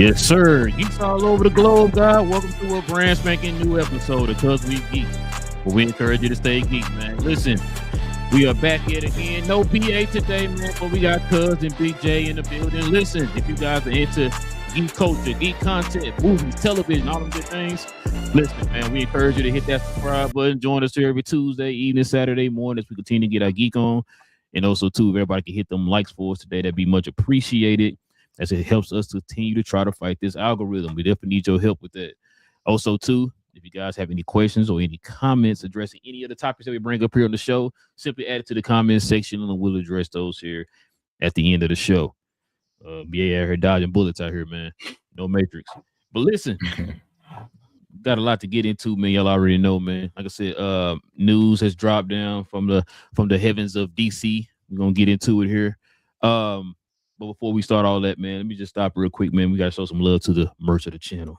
Yes, sir. Geeks all over the globe, God. Welcome to a brand spanking new episode of Cuz We Geek. But we encourage you to stay geek, man. Listen, we are back yet again. No PA today, man, but we got Cuz and Big J in the building. Listen, if you guys are into geek culture, geek content, movies, television, all them good things, listen, man, we encourage you to hit that subscribe button. Join us here every Tuesday evening, Saturday morning as we continue to get our geek on. And also, too, if everybody can hit them likes for us today, that'd be much appreciated, as it helps us to continue to try to fight this algorithm. We definitely need your help with that. Also, too, if you guys have any questions or any comments addressing any of the topics that we bring up here on the show, simply add it to the comments section and we'll address those here at the end of the show. Yeah, I heard dodging bullets out here, man. No Matrix. But listen, got a lot to get into, man. Y'all already know, man. Like I said, news has dropped down from the heavens of DC. We're gonna get into it here. But before we start all that, man, let me just stop real quick, man. We got to show some love to the merch of the channel.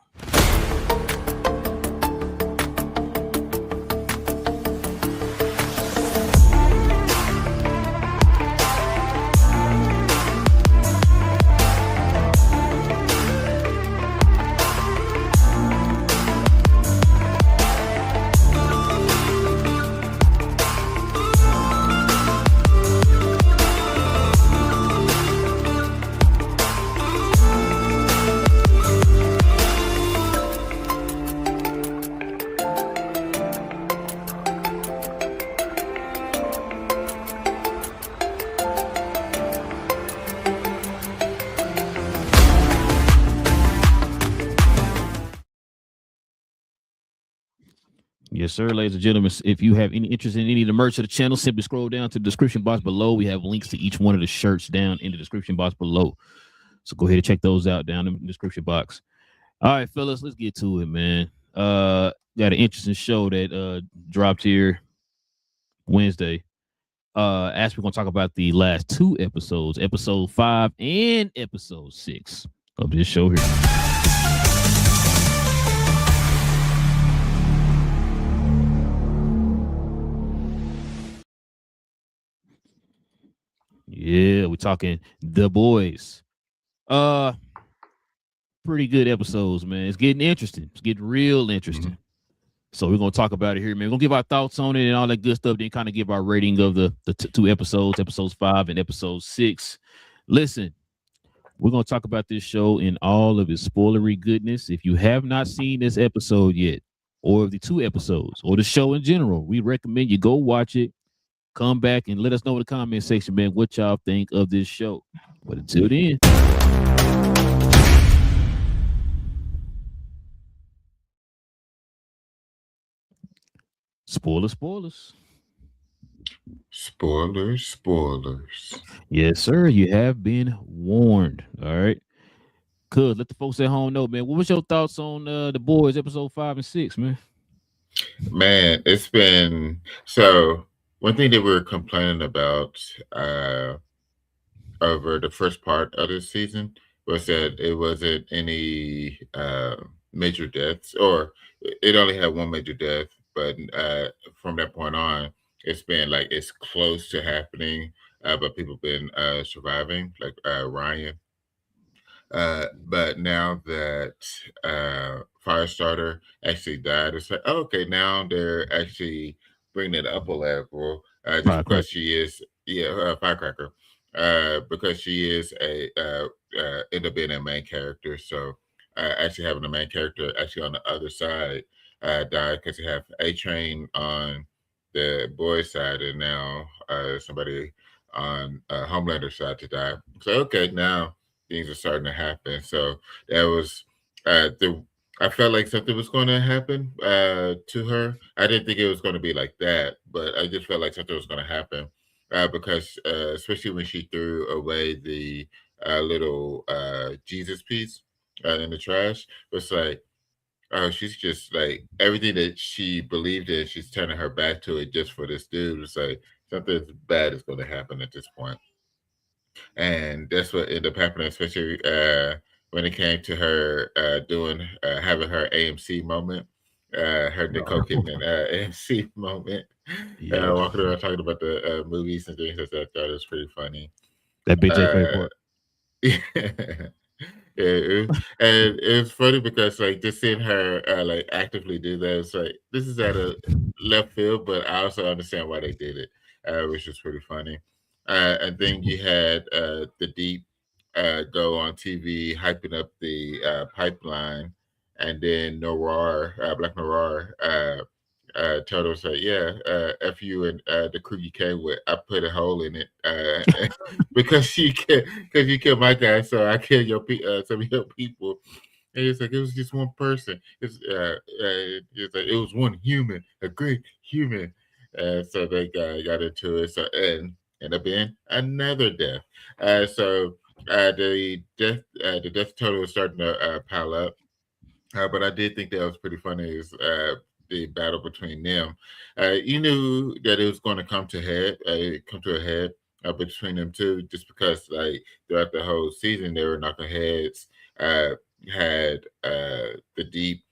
Yes, sir, ladies and gentlemen. If you have any interest in any of the merch of the channel, simply scroll down to the description box below. We have links to each one of the shirts down in the description box below. So go ahead and check those out down in the description box. All right, fellas, let's get to it, man. Got an interesting show that dropped here Wednesday. As we're gonna talk about the last two episodes, episode 5 and episode 6 of this show here. Yeah, we're talking The Boys. Pretty good episodes, man. It's getting interesting. It's getting real interesting. So we're gonna talk about it here, man. We're gonna give our thoughts on it and all that good stuff, then kind of give our rating of the two episodes, episodes 5 and episode 6. Listen, we're gonna talk about this show in all of its spoilery goodness. If you have not seen this episode yet, or the two episodes, or the show in general, we recommend you go watch it. Come back and let us know in the comment section, man, what y'all think of this show. But until then, spoilers. Yes, sir. You have been warned. All right. Cuz, let the folks at home know, man. What was your thoughts on The Boys episode 5 and 6, man? Man, it's been so. One thing that we were complaining about over the first part of this season was that it wasn't any major deaths, or it only had one major death. But from that point on, it's been like it's close to happening, but people have been surviving, like Ryan. But now that Firestarter actually died, it's like, oh, okay, now they're actually bringing it up a level just because she is, Firecracker, because she is end up being a main character. So actually having a main character actually on the other side died because you have A-Train on the boys' side and now somebody on Homelander's side to die. So okay, now things are starting to happen. So that was I felt like something was going to happen to her. I didn't think it was going to be like that, but I just felt like something was going to happen because especially when she threw away the little Jesus piece in the trash, it was like, oh, she's just like everything that she believed in, she's turning her back to it just for this dude. It's like something bad is going to happen at this point. And that's what ended up happening, especially when it came to her having her AMC moment, her Nicole Kidman AMC moment, walking around talking about the movies and things like that. That was pretty funny. That BJ favorite part. Yeah, and it's funny because like just seeing her like actively do that, it's like this is at a left field, but I also understand why they did it, which was pretty funny. And then you had the Deep go on TV hyping up the pipeline, and then Noir, Black Noir, told us like, yeah, F you and the crew you came with. I put a hole in it because you killed my guy, so I killed some of your people. And it's like it was just one person. It's like it was one human, a great human. So they got into it. So and ended up being another death. So the death total was starting to pile up. But I did think that was pretty funny. Is the battle between them? You knew that it was going to come to a head between them two, just because like throughout the whole season they were knocking heads. Had the Deep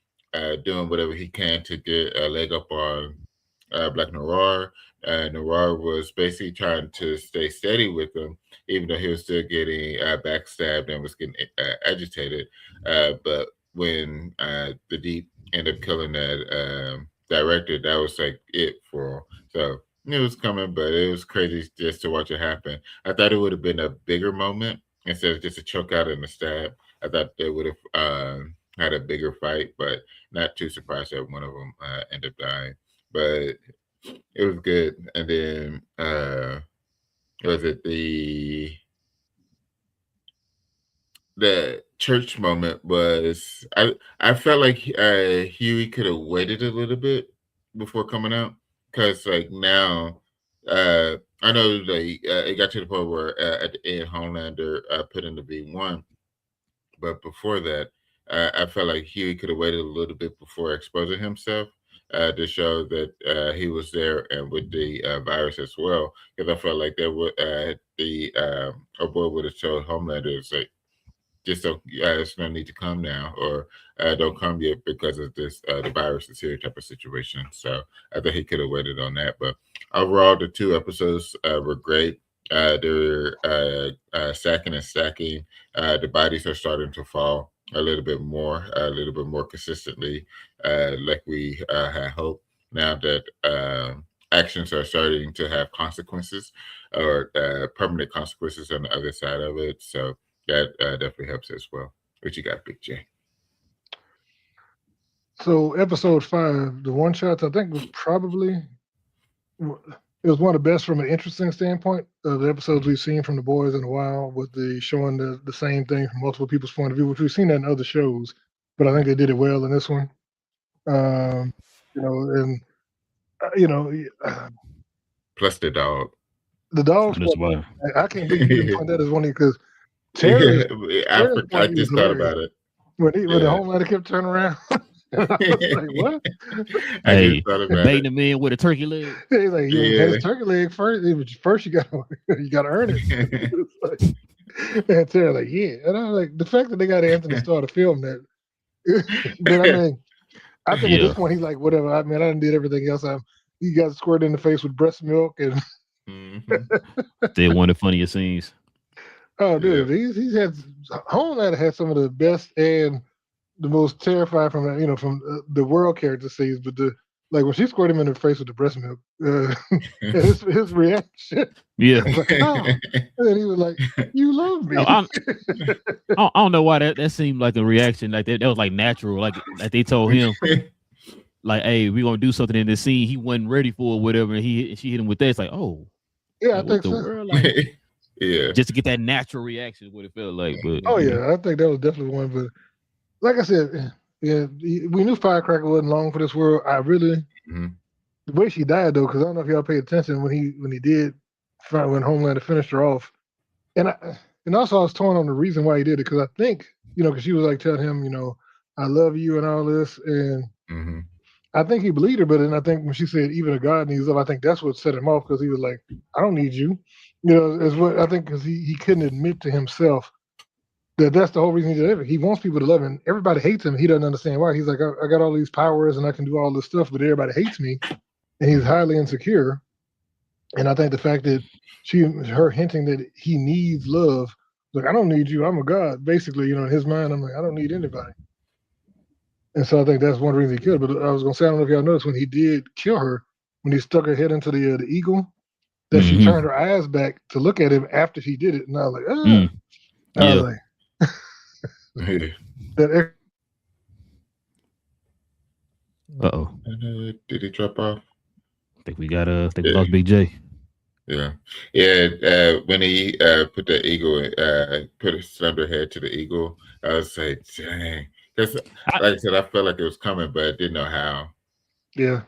doing whatever he can to get a leg up on Black Noir. Noir was basically trying to stay steady with him, even though he was still getting backstabbed and was getting agitated. But when the Deep ended up killing that director, that was like it for him. So it was coming, but it was crazy just to watch it happen. I thought it would have been a bigger moment instead of just a choke out and a stab. I thought they would have had a bigger fight, but not too surprised that one of them ended up dying. But it was good. And then was it the church moment was I felt like Huey could have waited a little bit before coming out, because like now I know like it got to the point where at the end Homelander put in the V1, but before that I felt like Huey could have waited a little bit before exposing himself to show that he was there and with the virus as well, because I felt like there would our boy would have told Homelander, it's like, just don't, it's no need to come now, or don't come yet because of this, the virus is here type of situation. So I think he could have waited on that. But overall, the 2 episodes were great. They're stacking and stacking. The bodies are starting to fall a little bit more consistently, like we had hoped. Now that actions are starting to have consequences, or permanent consequences on the other side of it. So that definitely helps as well. What you got, Big J? So episode 5, the one shots, I think was probably, it was one of the best from an interesting standpoint of the episodes we've seen from the boys in a while, with the showing the same thing from multiple people's point of view, which we've seen that in other shows, but I think they did it well in this one. And plus the dog. The dog's why. I can't believe you didn't point that as one, because Terry, I just thought about it. When the Homelander kept turning around. I was like, what? Hey, baiting him in with a turkey leg. He's like, you had his turkey leg first. First, you got to earn it. And Terry's like, yeah. And I was like, the fact that they got Anthony Starr to film that. But I mean, I think at this point he's like, whatever. I mean, I done did everything else. He got squirted in the face with breast milk, and they're one of the funniest scenes. Oh, dude, he's had Homelander had some of the best and the most terrifying from the world character scenes. But when she squirted him in the face with the breast milk, his reaction, like, oh. And then he was like, "You love me." I don't know why that seemed like a reaction like that was like natural, like they told him, like, "Hey, we're gonna do something in this scene." He wasn't ready for it, whatever. And she hit him with that. It's like, oh, yeah, I think so. Like, yeah, just to get that natural reaction is what it felt like. But I think that was definitely one. But like I said, we knew Firecracker wasn't long for this world. I really the way she died though, because I don't know if y'all paid attention when he did when Homelander finished her off, and also I was torn on the reason why he did it, because I think because she was like telling him I love you and all this, and I think he believed her, but then I think when she said even a God needs love, I think that's what set him off, because he was like, I don't need you. Is what I think, because he couldn't admit to himself that's the whole reason he did it. He wants people to love him. Everybody hates him. He doesn't understand why. He's like, I got all these powers and I can do all this stuff, but everybody hates me. And he's highly insecure. And I think the fact that her hinting that he needs love Like, I don't need you. I'm a god. Basically, in his mind, I'm like, I don't need anybody. And so I think that's one reason he killed her. But I was gonna say, I don't know if y'all noticed when he did kill her, when he stuck her head into the eagle, that she turned her eyes back to look at him after he did it, and I was like, I was like, that. Did he drop off? I think we lost Big J. Yeah. When he put the eagle, put his thunder head to the eagle, I was like, dang. Because, like I said, I felt like it was coming, but I didn't know how. Yeah.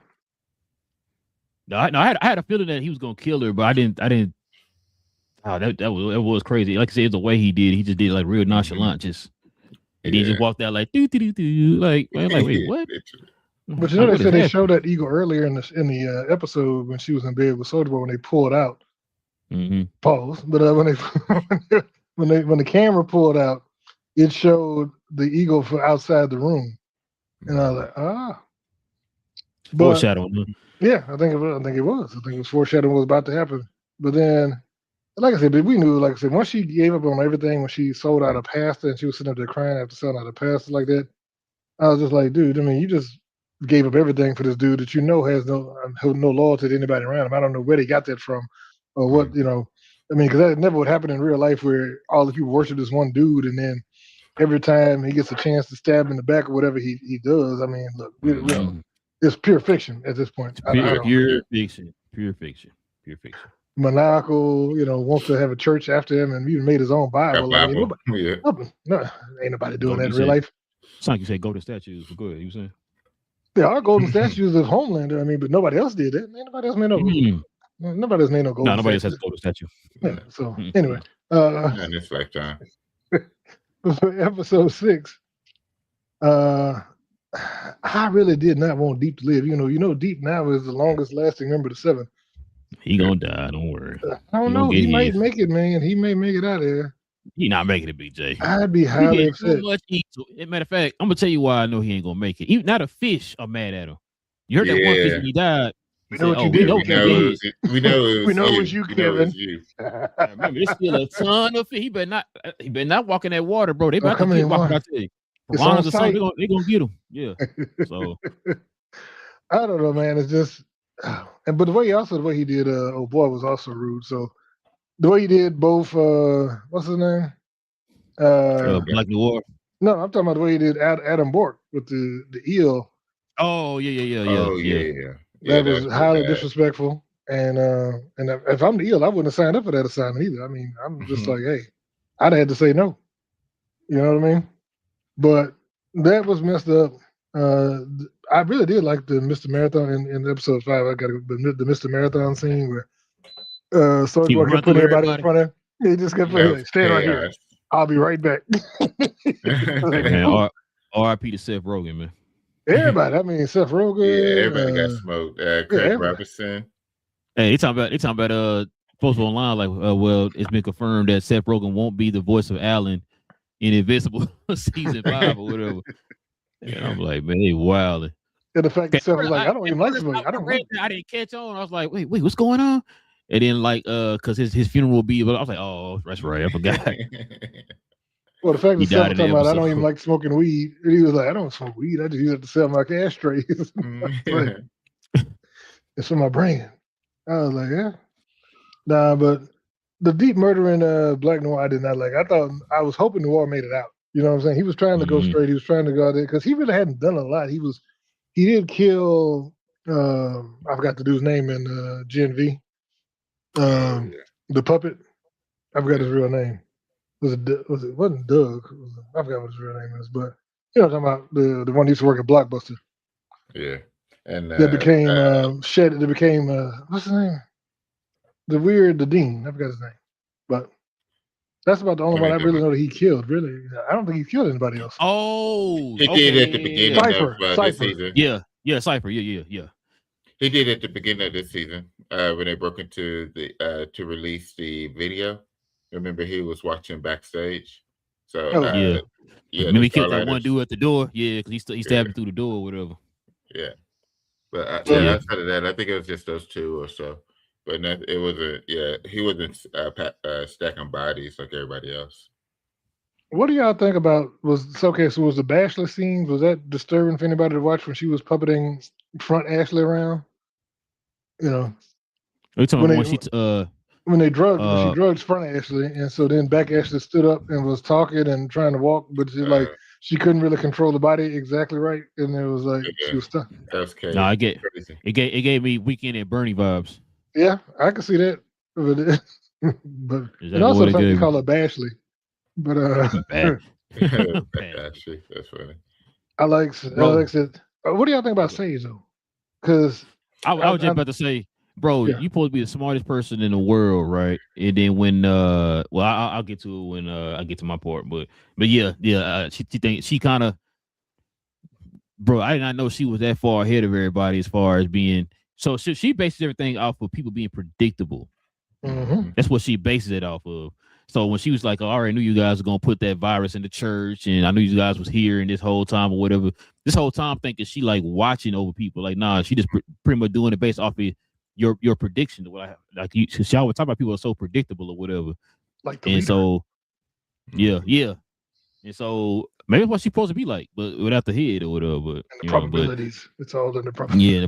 No, I had a feeling that he was gonna kill her, but I didn't. Oh, that was crazy. Like I said, the way he did, he just did like real nonchalant, and he just walked out like do like wait, what? But they said they showed that eagle earlier in the episode when she was in bed with Soulja Boy when they pulled out. Pause. But when the camera pulled out, it showed the eagle from outside the room, and I was like, foreshadowing. Yeah, I think it was. I think it was foreshadowing what was about to happen. But then, like I said, we knew. Like I said, once she gave up on everything, when she sold out of pasta and she was sitting up there crying after selling out of pasta like that, I was just like, dude, I mean, you just gave up everything for this dude that has no loyalty to anybody around him. I don't know where they got that from, or what I mean, because that never would happen in real life, where all the people worship this one dude, and then every time he gets a chance to stab in the back or whatever he does. I mean, look, it's pure fiction at this point. Pure fiction. Maniacal, wants to have a church after him and even made his own Bible. I mean, ain't nobody doing that in real life. It's like you say golden statues. Go ahead, you saying? There are golden statues of Homelander. I mean, but nobody else did that. Nobody else made nobody else made no golden. Nobody else has a golden statue. Yeah, so anyway, in this lifetime. Episode 6. I really did not want Deep to live. Deep now is the longest lasting member of the 7. He gonna die. Don't worry. I don't know. He might make it, man. He may make it out of there. He not making it, BJ. I'd be highly upset. Matter of fact, I'm gonna tell you why I know he ain't gonna make it. Even not a fish are mad at him. You heard that one fish when he died. We know what you did. We know it was you, Kevin. Remember, there's still a ton of fish. He better not walk in that water, bro. They about to keep walking out there. Piranhas or something, they gonna get him. Yeah. So I don't know, man. It's just, but the way he did, oh boy, was also rude. So the way he did both, what's his name? Black Noir. No, I'm talking about the way he did Adam Bork with the eel. Oh yeah. That was highly disrespectful. And if I'm the eel, I wouldn't have signed up for that assignment either. I mean, I'm just like, hey, I'd have had to say no. You know what I mean? But that was messed up. I really did like the Mr. Marathon in episode 5. I got the Mr. Marathon scene where Soulja Boy kept putting everybody in front of him. He just kept putting, stand right here. I'll be right back. Man, R.I.P. to Seth Rogen, man. Everybody. I mean, Seth Rogen. Yeah, everybody got smoked. Craig Robinson. Hey, they talking about post online like, well, it's been confirmed that Seth Rogen won't be the voice of Alan in Invincible season 5 or whatever. And I'm like, man, they wilding. And the fact that Seth was like, I don't even like this movie. I didn't catch on. I was like, wait, what's going on? And then because his funeral will be, but I was like, oh, that's right, I forgot. Well, the fact that Seth was talking about, I don't even like smoking weed. And he was like, I don't smoke weed. I just use it to sell my ashtrays. It's for my brain. I was like, yeah. Nah, but the deep murder in Black Noir I did not like. I was hoping Noir made it out. You know what I'm saying? He was trying to go straight. He was trying to go out there because he really hadn't done a lot. He did kill I forgot the dude's name in Gen V. The puppet. I forgot his real name. It wasn't Doug. I forgot what his real name is, but I'm talking about the one who used to work at Blockbuster. Yeah. And that became what's his name? The Dean. I forgot his name. But that's about the only one I really know that he killed. Really, I don't think he killed anybody else. Oh, he did at the beginning of this season. Yeah, Cypher. Yeah. He did at the beginning of this season when they broke into the to release the video. Remember, he was watching backstage. So Remember he killed that one dude at the door. Yeah, because he stabbed him through the door or whatever. Yeah, but outside of that, I think it was just those two or so. But it wasn't. Yeah, he wasn't stacking bodies like everybody else. What do y'all think about was the Bashley scenes? Was that disturbing for anybody to watch when she was puppeting front Ashley around? You know, Are you talking when about they when she drugged front Ashley, and so then back Ashley stood up and was talking and trying to walk, but she couldn't really control the body exactly right, and it was like she was stuck. No, I get it gave me Weekend at Bernie vibes. Yeah, I can see that, but and also the fact they call her Bashley. But Bashley, that's funny. I like it. What do y'all think about Sage though? Because I was just about to say, bro, you supposed to be the smartest person in the world, right? And then when I'll get to it when I get to my part, but she thinks she kind of, bro, I did not know she was that far ahead of everybody as far as being. So she bases everything off of people being predictable. Mm-hmm. That's what she bases it off of. So when she was like, I already knew you guys were gonna put that virus in the church, and I knew you guys was here and this whole time or whatever. This whole time thinking she like watching over people. Like, nah, she just pretty much doing it based off of your prediction. Like you, she always talk about people are so predictable or whatever. Like the and leader. So yeah. And so maybe it's what she's supposed to be like, but without the head or whatever. But and the probabilities, it's all in the probabilities.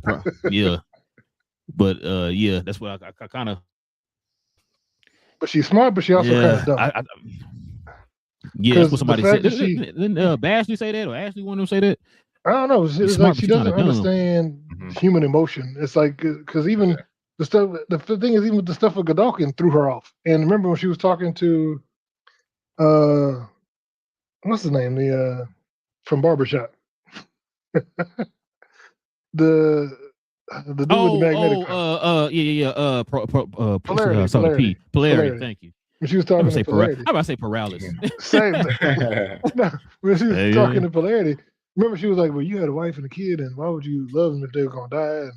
Yeah, But that's what I kind of. But she's smart, but she also kind of dumb. That's what somebody said. Didn't Bashley say that, or Ashley want to say that? I don't know. It's like she doesn't understand human emotion. It's like because even the stuff. The thing is, even with the stuff with Godolkin threw her off. And remember when she was talking to, what's his name? The from Barbershop. the dude with the magnetic. Polarity. Thank you. When she was talking to Polarity. How about I say paralysis? Same thing. No, when she was talking to Polarity, remember she was like, well, you had a wife and a kid, and why would you love them if they were going to die?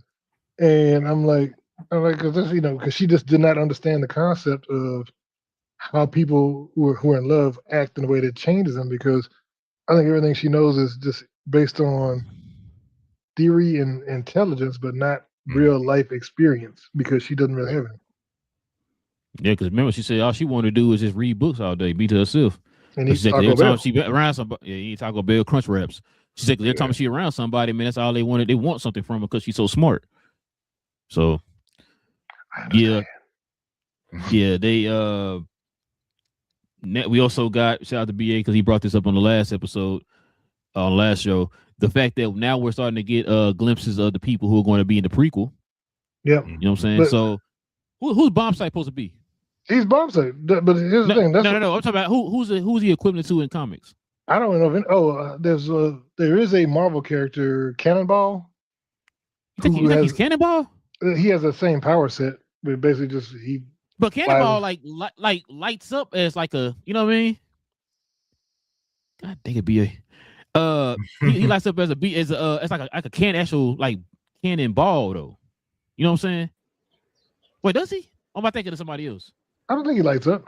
And I'm like, because she just did not understand the concept of how people who are in love act in a way that changes them, because I think everything she knows is just based on theory and intelligence, but not real life experience, because she doesn't really have it. Yeah, because remember she said all she wanted to do is just read books all day, be to herself. And she said every time she around somebody, eat Taco Bell Crunch Wraps. She said every time she around somebody, man, that's all they wanted. They want something from her because she's so smart. So they we also got, shout out to BA because he brought this up on the last episode, on the last show, the fact that now we're starting to get glimpses of the people who are going to be in the prequel. Yeah, you know what I'm saying. So who's Bombsight supposed to be? He's Bombsight, but here's the thing. No. I'm talking about who's the equivalent to in comics. I don't know. There is a Marvel character, Cannonball. You think he's Cannonball? He has the same power set, but basically just he. But Cannonball like lights up as like a, you know what I mean? God dang it, BA. He lights up as it's like a actual cannonball though. You know what I'm saying? Wait, does he? Or am I thinking of somebody else? I don't think he lights up.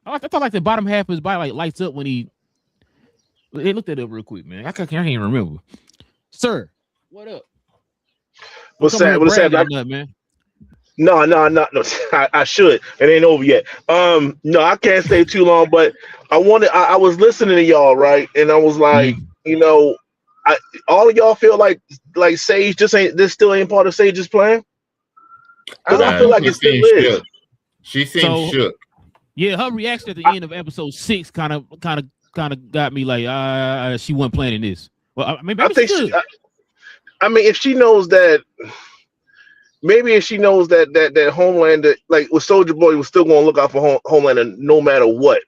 I thought like the bottom half of his body like lights up when he. Hey, look that up real quick, man. I can't even remember. Sir, what up? What's that? What's that, man? No. I should. It ain't over yet. No, I can't stay too long. But I was listening to y'all, right? And I was like, all of y'all feel like Sage this still ain't part of Sage's plan. Because I feel like it still is. She seems shook. Yeah, her reaction at the end of episode 6 kind of got me like, she wasn't planning this. Well, I mean, I think if she knows that, maybe if she knows that Homelander, like with Soldier Boy, was still going to look out for Homelander no matter what,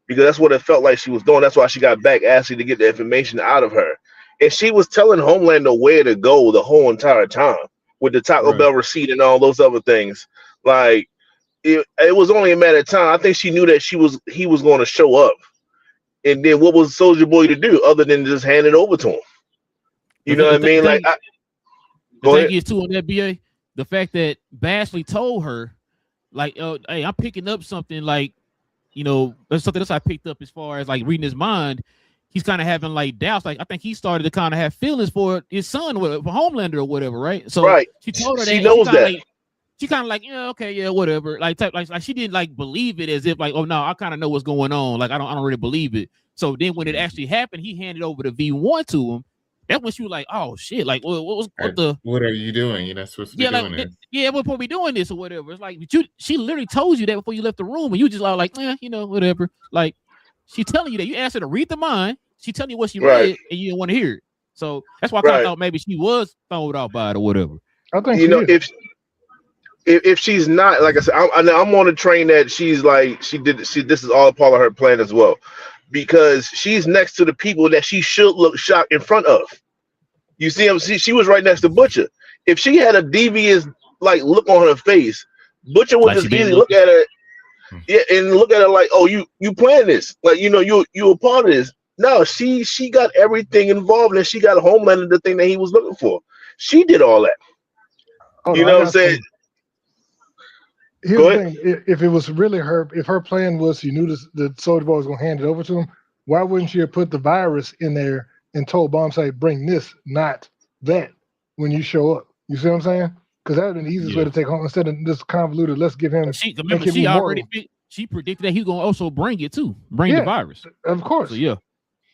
because that's what it felt like she was doing. That's why she got back Ashley to get the information out of her, and she was telling Homelander where to go the whole entire time with the Taco Bell receipt and all those other things. Like it was only a matter of time. I think she knew that he was going to show up, and then what was Soldier Boy to do other than just hand it over to him? You know what I mean? Like, the thing is too on that BA, the fact that Bashley told her, like, hey, I'm picking up something like, there's something else I picked up as far as like reading his mind. He's kind of having like doubts. Like, I think he started to kind of have feelings for his son, for Homelander or whatever, right? So she told her that. She knows that. she kind of like, yeah, okay, yeah, whatever. Like she didn't like believe it as if like, oh no, I kind of know what's going on. Like I don't really believe it. So then when it actually happened, he handed over the V1 to him. That's when she was like, oh shit, like what are you doing? You're not supposed to be doing this. Yeah, we're supposed to be doing this or whatever. It's like she literally told you that before you left the room, and you just like, whatever. Like she telling you that. You asked her to read the mind. She telling you what she read, and you didn't want to hear it. So that's why I kind of thought maybe she was thrown off by it or whatever. I think if she's not, like I said, I'm on the train that she's like this is all part of her plan as well, because she's next to the people that she should look shocked in front of. You see him? She was right next to Butcher. If she had a devious like look on her face, Butcher would just easily look at her, and look at her like, oh, you planned this, like you a part of this. No, she got everything involved, and she got Homelander the thing that he was looking for. She did all that. You know what I'm saying? Here's the thing: if it was really her, if her plan was she knew the Soldier Boy was going to hand it over to him, why wouldn't she have put the virus in there and told Bombsight, bring this, not that, when you show up? You see what I'm saying? Because that would have been the easiest way to take home instead of this convoluted. Let's give him. She predicted that he was going to also bring it too, the virus. Of course. So yeah.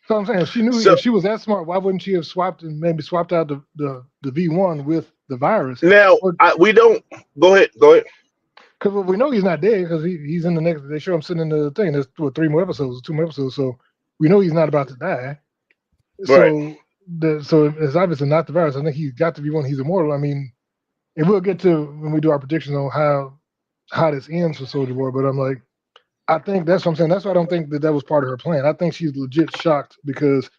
So I'm saying she knew if she was that smart, why wouldn't she have swapped out the V1 with the virus? Now we don't. Go ahead. Because we know he's not dead because he's in the next. They show him sitting in the thing. There's 2 more episodes. So we know he's not about to die. Right. So it's obviously not the virus. I think he's got to be one. He's immortal. I mean, and we'll get to when we do our predictions on how this ends for Soldier Boy. But I'm like, I think that's what I'm saying. That's why I don't think that was part of her plan. I think she's legit shocked because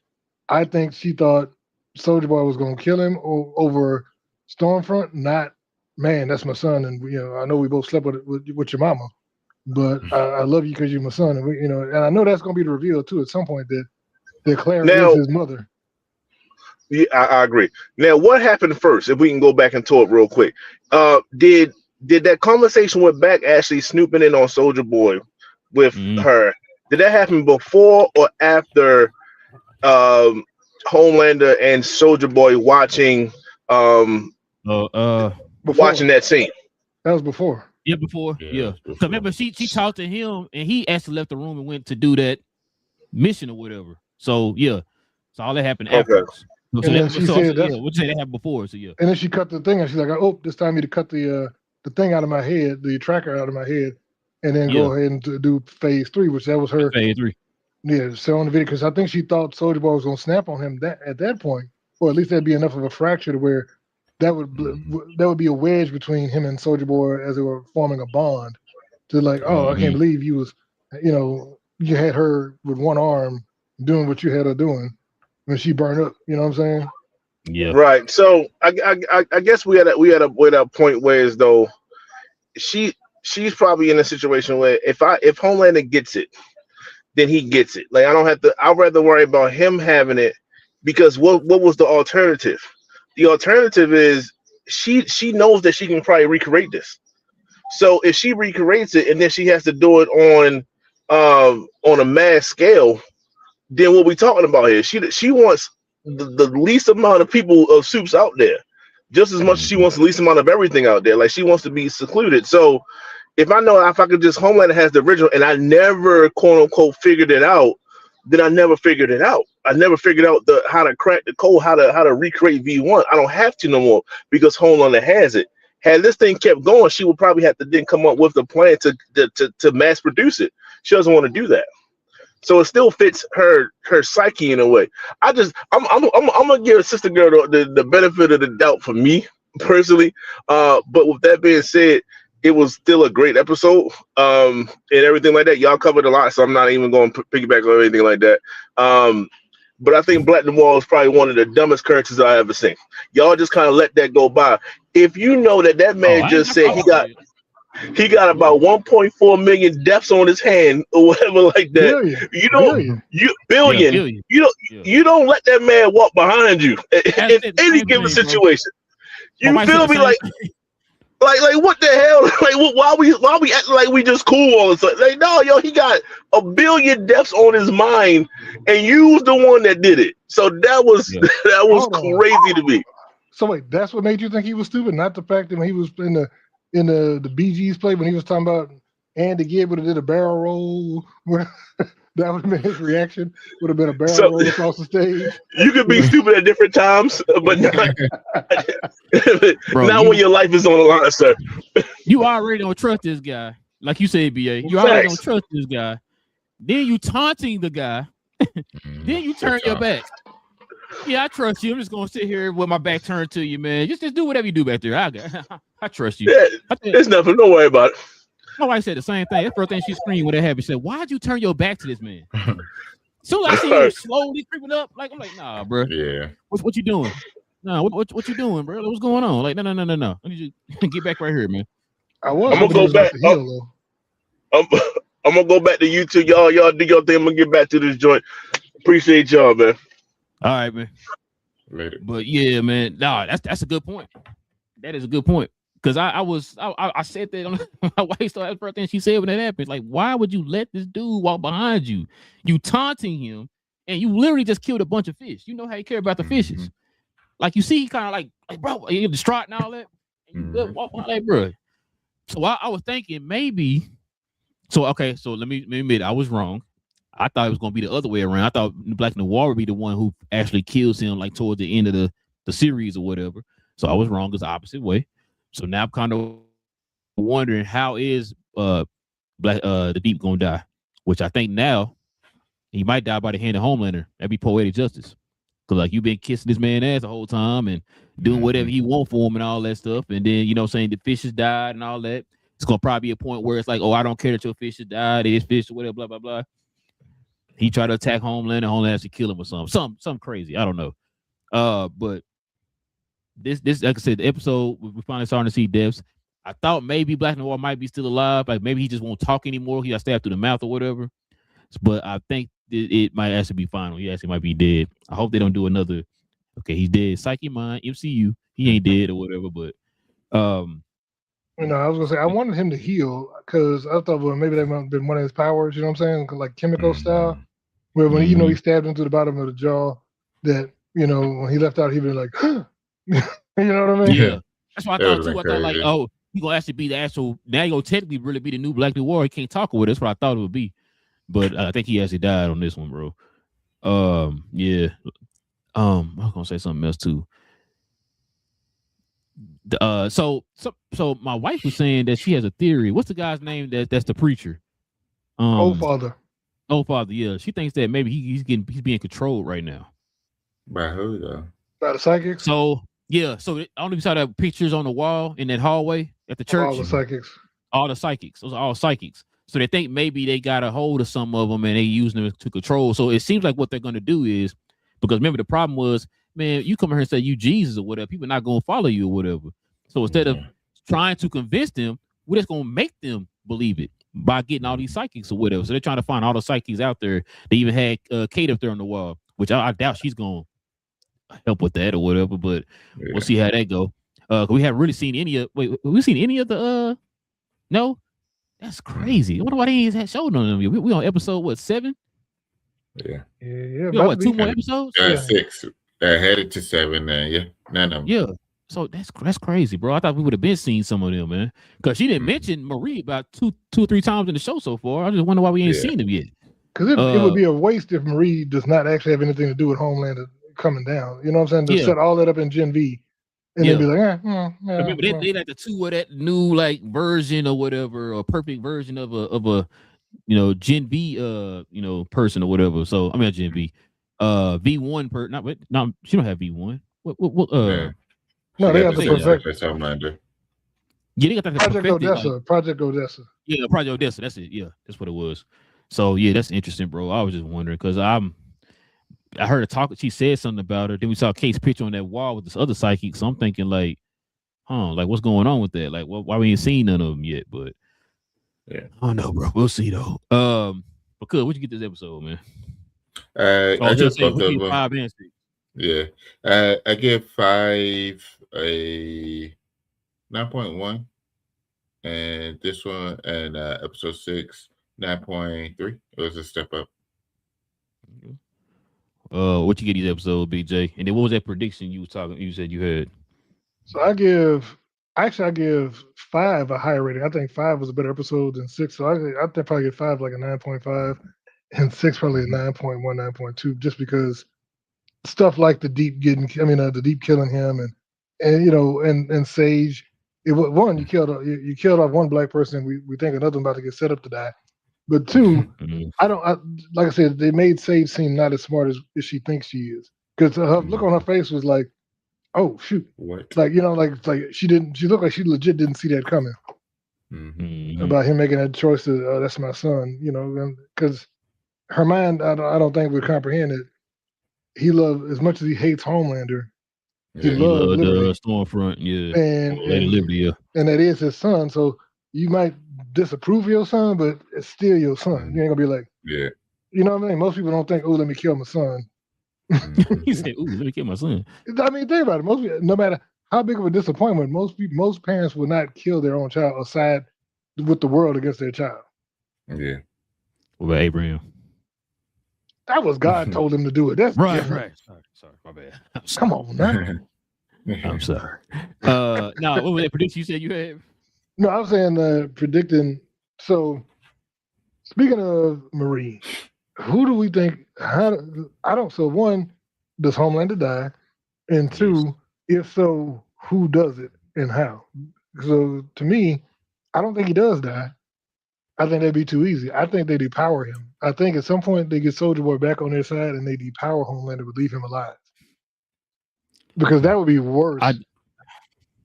I think she thought Soldier Boy was going to kill him over Stormfront. Not, man, that's my son, and I know we both slept with your mama, but I love you because you're my son, and and I know that's going to be the reveal too at some point that Claire is his mother. Yeah, I agree. Now, what happened first? If we can go back and talk real quick, did that conversation with Back actually snooping in on Soldier Boy with her? Did that happen before or after Homelander and Soldier Boy watching watching that scene? That was before. Yeah, before. Yeah. Because remember, she talked to him and he actually left the room and went to do that mission or whatever. So yeah, so all that happened afterwards. And then she said what you say that happened before? So yeah. And then she cut the thing and she's like, oh, this time you to cut the thing out of my head, the tracker out of my head, and then go ahead and do phase 3, which that was her phase 3. Yeah, so on the video because I think she thought Soldier Boy was gonna snap on him at that point, or at least that'd be enough of a fracture to where that would be a wedge between him and Soldier Boy as they were forming a bond. To like, I can't believe you was, you had her with one arm doing what you had her doing when she burned up. You know what I'm saying? Yeah. Right. So I guess we had a point where as though she's probably in a situation where if Homelander gets it, then he gets it. Like I'd rather worry about him having it because what was the alternative? The alternative is she knows that she can probably recreate this. So if she recreates it and then she has to do it on a mass scale, then what we talking about here? She wants the least amount of people of soups out there, just as much as she wants the least amount of everything out there. Like she wants to be secluded. So if I could just Homelander has the original and I never quote unquote figured it out, then I never figured it out. I never figured out how to crack the code, how to recreate V1. I don't have to no more because Homelander has it. Had this thing kept going, she would probably have to then come up with a plan to mass produce it. She doesn't want to do that. So it still fits her psyche in a way. I'm gonna give Sister Girl the benefit of the doubt for me personally. But with that being said, it was still a great episode, and everything like that. Y'all covered a lot, so I'm not even going to piggyback on anything like that. But I think Black Noir is probably one of the dumbest characters I ever seen. Y'all just kind of let that go by. If you know that man just said he got about 1.4 million deaths on his hand or whatever like that. Billion. You don't let that man walk behind you in any given situation. You feel me? Like what the hell? Like why we acting like we just cool all of a sudden? Like no, he got 1 billion deaths on his mind, and you was the one that did it. So that was crazy to me. So wait, that's what made you think he was stupid, not the fact that when he was in in the Bee Gees play when he was talking about Andy Gibb would have did a barrel roll. That would have been his reaction. Would have been a barrel roll across the stage. You could be stupid at different times, but not, Bro, not when your life is on the line, sir. You already don't trust this guy. Like you said, BA. You already don't trust this guy. Then you taunting the guy. Then you turn your back. Yeah, I trust you. I'm just gonna sit here with my back turned to you, man. Just do whatever you do back there. I trust you. Yeah, it's nothing. Don't worry about it. My wife said the same thing. That's the first thing she screamed when that happened. She said, "Why'd you turn your back to this man?" So I see you slowly creeping up. Like I'm like, nah, bro. Yeah. What you doing? No, what you doing, bro? What's going on? Like, no. I need you to get back right here, man. I'm gonna go back. I'm gonna go back to YouTube. Y'all do your thing. I'm gonna get back to this joint. Appreciate y'all, man. All right, man. Later. But yeah, man. Nah, that's a good point. That is a good point. Because I said that on my wife. So that's the first thing she said when that happened. Like, why would you let this dude walk behind you? You taunting him, and you literally just killed a bunch of fish. You know how you care about the fishes. Like you see, he kind of like bro, you're distraught and all that. And you walk behind like, bro. So I was thinking maybe. So okay, so let me admit I was wrong. I thought it was gonna be the other way around. I thought Black Noir would be the one who actually kills him, like towards the end of the series or whatever. So I was wrong. It's the opposite way. So now I'm kind of wondering how is the Deep gonna die? Which I think now he might die by the hand of Homelander. That'd be poetic justice. Cause like you've been kissing this man ass the whole time and doing whatever he want for him and all that stuff. And then saying the fishes died and all that. It's gonna probably be a point where it's like, oh, I don't care that your fishes died, it is fish or whatever, blah blah blah. He tried to attack Homelander and Homelander has to kill him or something crazy. I don't know. But this like I said, the episode we're finally starting to see deaths. I thought maybe Black Noir might be still alive, like maybe he just won't talk anymore. He got stabbed through the mouth or whatever. But I think it might actually be final. He actually might be dead. I hope they don't do another. Okay, he's dead. Psyche Mind, MCU. He ain't dead or whatever. But I was gonna say I wanted him to heal because I thought, well, maybe that might have been one of his powers. You know what I'm saying? Like chemical style, where when he stabbed him to the bottom of the jaw, that when he left out, he'd be like, you know what I mean? Yeah, that's what I thought too. I thought like, oh, he gonna actually be the actual. Now he gonna technically really be the new Black Noir. He can't talk with. That's what I thought it would be. But I think he actually died on this one, bro. Yeah. I was gonna say something else too. So my wife was saying that she has a theory. What's the guy's name that's the preacher? Old Father. Yeah. She thinks that maybe he's being controlled right now. By who though? By the psychics. So yeah. So I don't know if you saw that pictures on the wall in that hallway at the church. All the psychics. All the psychics. Those are all psychics. So they think maybe they got a hold of some of them and they using them to control. So it seems like what they're going to do is, because remember the problem was, man, you come here and say you Jesus or whatever, people not going to follow you or whatever. So instead of trying to convince them, we're just going to make them believe it by getting all these psychics or whatever. So they're trying to find all the psychics out there. They even had Kate up there on the wall, which I doubt she's going to help with that or whatever, but we'll see how that go. We haven't really seen any of, we seen any of the, no? That's crazy. I wonder why they ain't showed on them. We on episode 7? Yeah. What 2 more episodes? 6. Headed to 7. None of them. Yeah. So that's crazy, bro. I thought we would have been seeing some of them, man. Because she didn't mention Marie about two or three times in the show so far. I just wonder why we ain't seen them yet. Because it would be a waste if Marie does not actually have anything to do with Homelander coming down. You know what I'm saying? To set all that up in Gen V. And they'd be like, remember they like the 2 of that new like version or whatever, or perfect version of a Gen V person or whatever. So I mean Gen V, V1 not she don't have V1. What no, they got the perfect. Yeah, they got that Project Odessa. Project Odessa. Yeah, Project Odessa. That's it. Yeah, that's what it was. So yeah, that's interesting, bro. I was just wondering because I heard her talk. She said something about her. Then we saw Kate's picture on that wall with this other psychic. So I'm thinking like, like what's going on with that? Like, why we ain't seen none of them yet? But yeah, I don't know, bro. We'll see though. But cool. What'd you get this episode, man? I just both of them. 5 and 6. Yeah, I give 5 a 9.1, and this one and episode 6 9.3. It was a step up. What you get these episodes, BJ? And then what was that prediction you said you had? So I give Actually, I give 5 a higher rating. I think 5 was a better episode than 6. So I think probably give 5 like a 9.5, and 6 probably a 9.1, 9.2, just because stuff like the deep killing him, and and Sage. It was one, you killed off one black person. We think another one about to get set up to die, but two, like I said, they made Sage seem not as smart as she thinks she is, because her look on her face was like, oh shoot, what? like she looked like she legit didn't see that coming about him making that choice to that's my son, because her mind, I don't think would comprehend it. He loved, as much as he hates Homelander, he loved Liberty. The Stormfront, and Lady Liberty, yeah. And that is his son. So you might disapprove of your son, but it's still your son. You ain't gonna be like, you know what I mean? Most people don't think, oh, let me kill my son. He said, "Ooh, let me kill my son." I mean, think about it. Most people, no matter how big of a disappointment, most parents will not kill their own child or side with the world against their child. Yeah. What about Abraham? That was God told him to do it. That's right. different. Right. Sorry, my bad. Come on, man. I'm sorry. Now, what was that prediction you said you had? No, I was saying predicting. So, speaking of Marie, who do we think? So one, does Homelander die? And two, if so, who does it and how? So to me, I don't think he does die. I think that'd be too easy. I think they depower him. I think at some point they get Soldier Boy back on their side and they depower Homelander but leave him alive. Because that would be worse.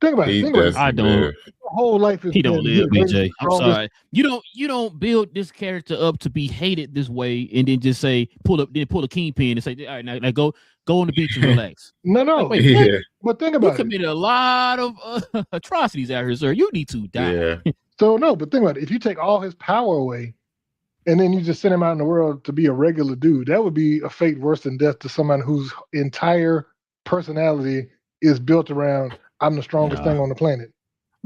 Think about it. I don't. Whole life is he don't live, BJ. I'm sorry. You don't build this character up to be hated this way and then just say pull a kingpin and say, all right, now go on the beach and relax. No. Like, wait, but think about it. You committed a lot of atrocities out here, sir. You need to die. Yeah. So no, but think about it. If you take all his power away and then you just send him out in the world to be a regular dude, that would be a fate worse than death to someone whose entire personality is built around I'm the strongest thing on the planet.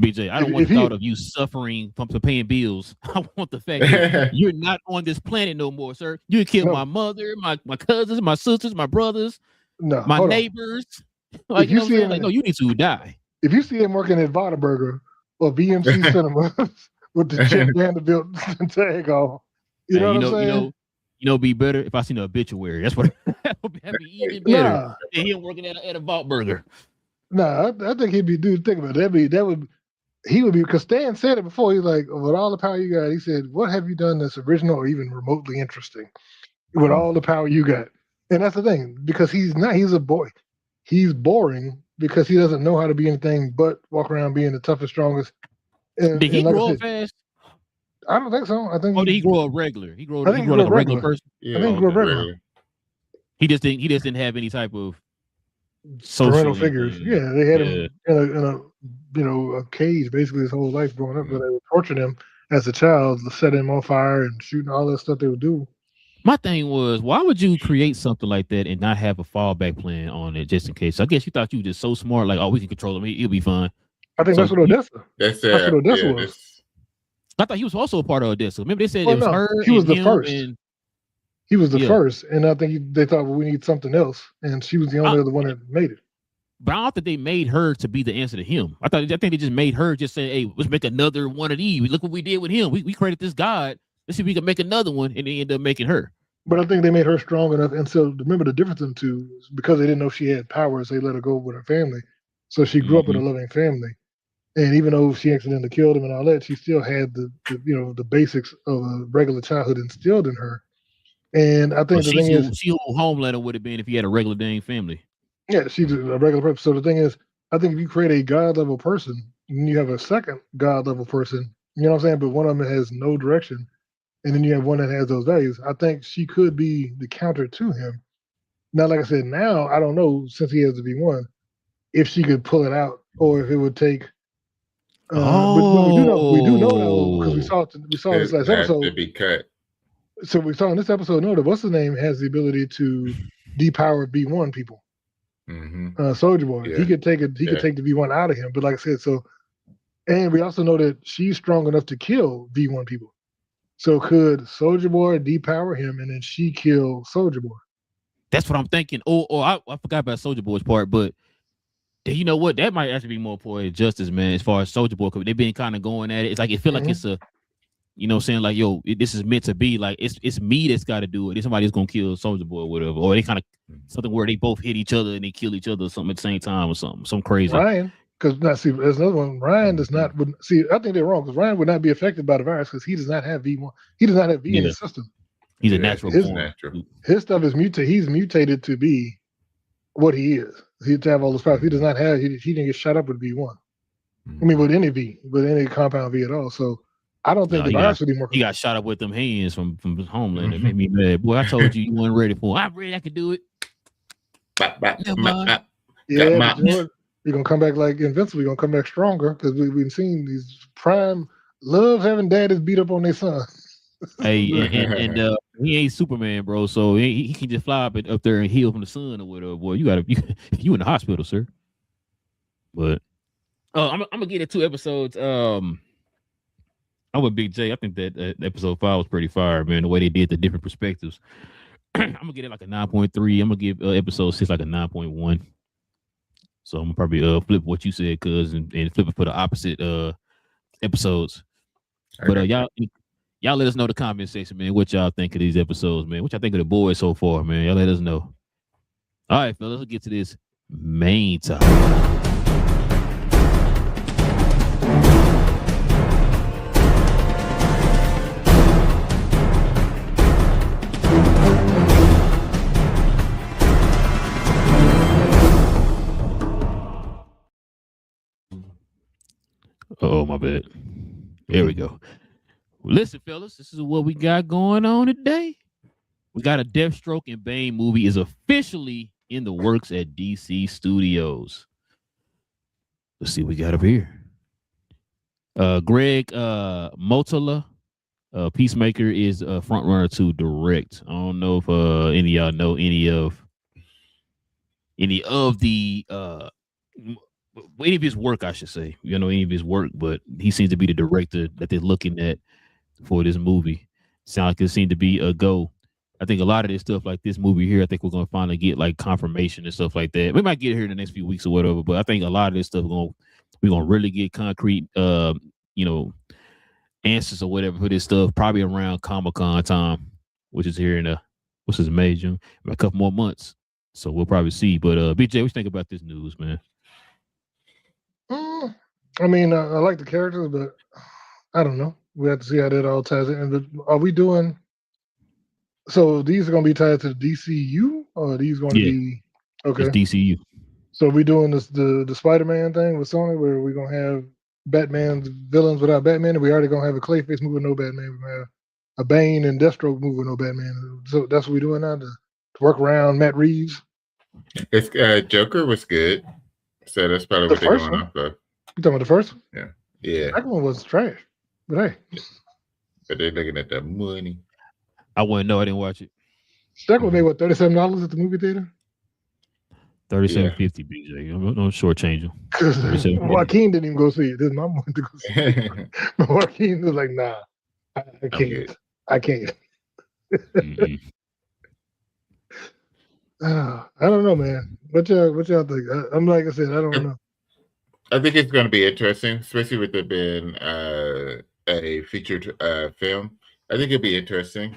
BJ, I don't want the thought of you suffering from paying bills. I want the fact that you're not on this planet no more, sir. You killed my mother, my cousins, my sisters, my brothers, my neighbors. Like, you see him, no, you need to die. If you see him working at Vadaburger or BMC Cinema with the Chet Vanderbilt tag on, you know what I'm saying? Be better if I seen an obituary. That's what that'd be even better than him working at a Vault Burger. Nah, I think he'd be, dude, think about it. He would be, because Stan said it before. He's like, with all the power you got, he said, what have you done that's original or even remotely interesting with all the power you got? And that's the thing, because he's a boy. He's boring because he doesn't know how to be anything but walk around being the toughest, strongest. Did he grow up fast? I don't think so. I think. Did he grow up regular? He grew up like a regular person. Yeah, I think he grew up regular. He just didn't have any type of parental figures. Yeah, they had him in a cage basically his whole life growing up. But they would torture him as a child, set him on fire and shooting all that stuff they would do. My thing was, why would you create something like that and not have a fallback plan on it just in case? I guess you thought you were just so smart, like, oh, we can control him, he'll be fine. I think that's what Odessa. That's what Odessa was. I thought he was also a part of Odessa. Remember they said it was her. He was the first. He was the first, and I think they thought, well, we need something else, and she was the only other one that made it. But I don't think they made her to be the answer to him. I think they just made her just say, "Hey, let's make another one of these. Look what we did with him. We created this god. Let's see if we can make another one," and they end up making her. But I think they made her strong enough, and so remember the difference in two is because they didn't know she had powers, they let her go with her family, so she grew up with a loving family. And even though she accidentally killed him and all that, she still had the basics of a regular childhood instilled in her. And I think the thing is, she who Homelander would have been if he had a regular dang family. Yeah, she's a regular person. So the thing is, I think if you create a god level person, and you have a second god level person, you know what I'm saying? But one of them has no direction, and then you have one that has those values. I think she could be the counter to him. Now, like I said, now I don't know, since he has to be one, if she could pull it out or if it would take. But we do know now because we saw this last episode. To be cut. So we saw in this episode, that what's his name has the ability to depower B1 people. Soldier Boy, he could take it. He could take the V1 out of him. But like I said, and we also know that she's strong enough to kill V1 people. So could Soldier Boy depower him and then she kill Soldier Boy? That's what I'm thinking. I forgot about Soldier Boy's part, but You know what? That might actually be more poetic justice, man. As far as Soldier Boy, they've been kind of going at it. It's like it feel like it's a, you know, saying like, yo, this is meant to be. Like it's me that's got to do it. It's somebody that's gonna kill Soldier Boy or whatever, or they kind of something where they both hit each other and they kill each other or something at the same time or something. Some crazy. Ryan, because see, there's another one. Ryan does not. See, I think they're wrong because Ryan would not be affected by the virus because he does not have V1. He does not have V in his system. He's a natural form. His stuff is mutated. He's mutated to be what he is. He to have all those powers. He does not have. He didn't get shot up with V1. I mean, with any V, with any compound V at all. So I don't think the virus would be more. He got shot up with them hands from Homeland. It made me mad. Boy, I told you weren't ready for it. I'm ready. I could do it. Yeah, you're gonna come back like Invincible. You're gonna come back stronger because we've seen these prime love having daddies beat up on their son. Hey, and he ain't Superman, bro. So he can just fly up there and heal from the sun or whatever. Boy, you in the hospital, sir. But I'm gonna get it 2 episodes. I'm with Big J. I think that episode 5 was pretty fire, man. The way they did the different perspectives. I'm gonna get it like a 9.3. I'm gonna give episode 6 like a 9.1. So I'm gonna probably flip what you said, cuz, and flip it for the opposite episodes. But y'all let us know in the comment section, man, what y'all think of these episodes, man. What y'all think of the boys so far, man. Y'all let us know. All right, fellas, let's get to this main topic. Oh, my bad. There we go. Well, listen, fellas, this is what we got going on today. We got a Deathstroke and Bane movie is officially in the works at DC Studios. Let's see what we got up here. Greg Mottola, Peacemaker, is a front runner to direct. I don't know if any of y'all know any of his work, I should say. You know, any of his work, but he seems to be the director that they're looking at for this movie. Sound like it seemed to be a go. I think a lot of this stuff, like this movie here, I think we're gonna finally get like confirmation and stuff like that. We might get it here in the next few weeks or whatever, but I think a lot of this stuff we're gonna really get concrete answers or whatever for this stuff, probably around Comic-Con time, which is here in May, June, a couple more months. So we'll probably see. But BJ, what you think about this news, man? I mean, I like the characters, but I don't know. We have to see how that all ties in. But are we doing? So these are going to be tied to the DCU, or are these going to be okay? It's DCU. So are we doing this the Spider-Man thing with Sony, where we're going to have Batman's villains without Batman, and we already going to have a Clayface movie with no Batman. We're going to have a Bane and Deathstroke movie with no Batman. So that's what we're doing now to work around Matt Reeves. It's Joker was good, so that's probably what they're going off of. You talking about the first one? Yeah. Yeah. That one was trash. But hey. But they're looking at that money. I wouldn't know. I didn't watch it. That one made what, $37 at the movie theater? $37.50, BJ. I'm shortchange him. Joaquin didn't even go see it. His mom wanted to go see it. But Joaquin was like, nah, I can't. I can't. I don't know, man. What y'all think? I'm like I said, I don't know. I think it's going to be interesting, especially with it being a featured film. I think it'll be interesting.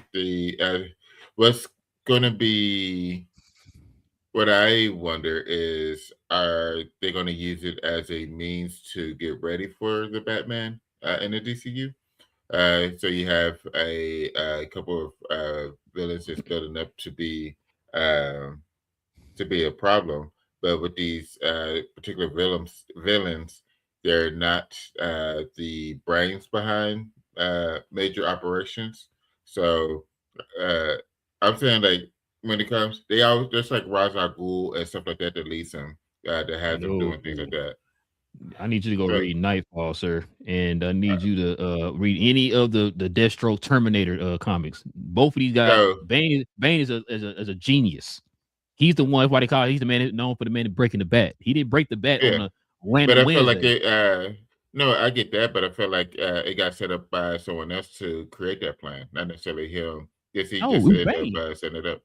What's going to be, what I wonder is, are they going to use it as a means to get ready for the Batman in the DCU? So you have a couple of villains that's building up to be a problem. But with these particular villains, they're not the brains behind major operations. So I'm saying, like, when it comes, they always just like Ra's al Ghul and stuff like that leads them to have them doing things like that. I need you to go read Nightfall, sir, and I need you to read any of the Deathstroke Terminator comics. Both of these guys, Bane is a genius. He's the one. Why they call it? He's the man known for the man breaking the bat. He didn't break the bat on a random. But I feel like no, I get that, but I feel like it got set up by someone else to create that plan, not necessarily him. Yes, he just ended up setting it up.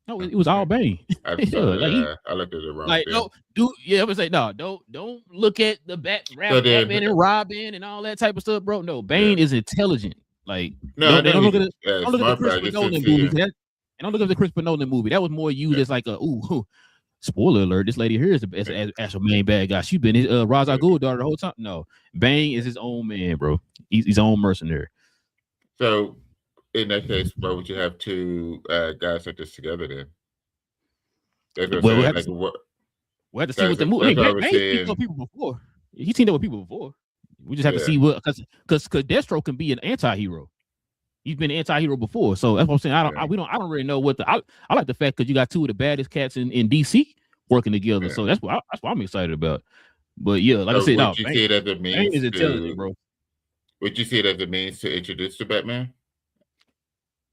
No, it was all Bane. I Yeah, I looked at the wrong like thing. no, I'm gonna say no. Don't look at the Batman and Robin and all that type of stuff, bro. No, Bane is intelligent. Like no, they don't look at don't look at the Christopher Nolan movie. Don't look at the Christopher Nolan movie. That was more used as like a spoiler alert. This lady here is the actual main bad guy. She's been his Ra's al Ghul daughter the whole time. No, Bane is his own man, bro. He's his own mercenary. So in that case, why would you have two guys like this together then? Well, we have to see what the movie. Bane teamed up with people before. He teamed up with people before. We just have to see what because Deathstroke can be an anti-hero. He's been an anti-hero before, so that's what I'm saying. I don't really know what I like the fact because you got two of the baddest cats in DC working together. Yeah. So that's what I'm excited about. But yeah, like I said, would you see it as a means Bane is intelligent, bro. Would you see it as a means to introduce the Batman?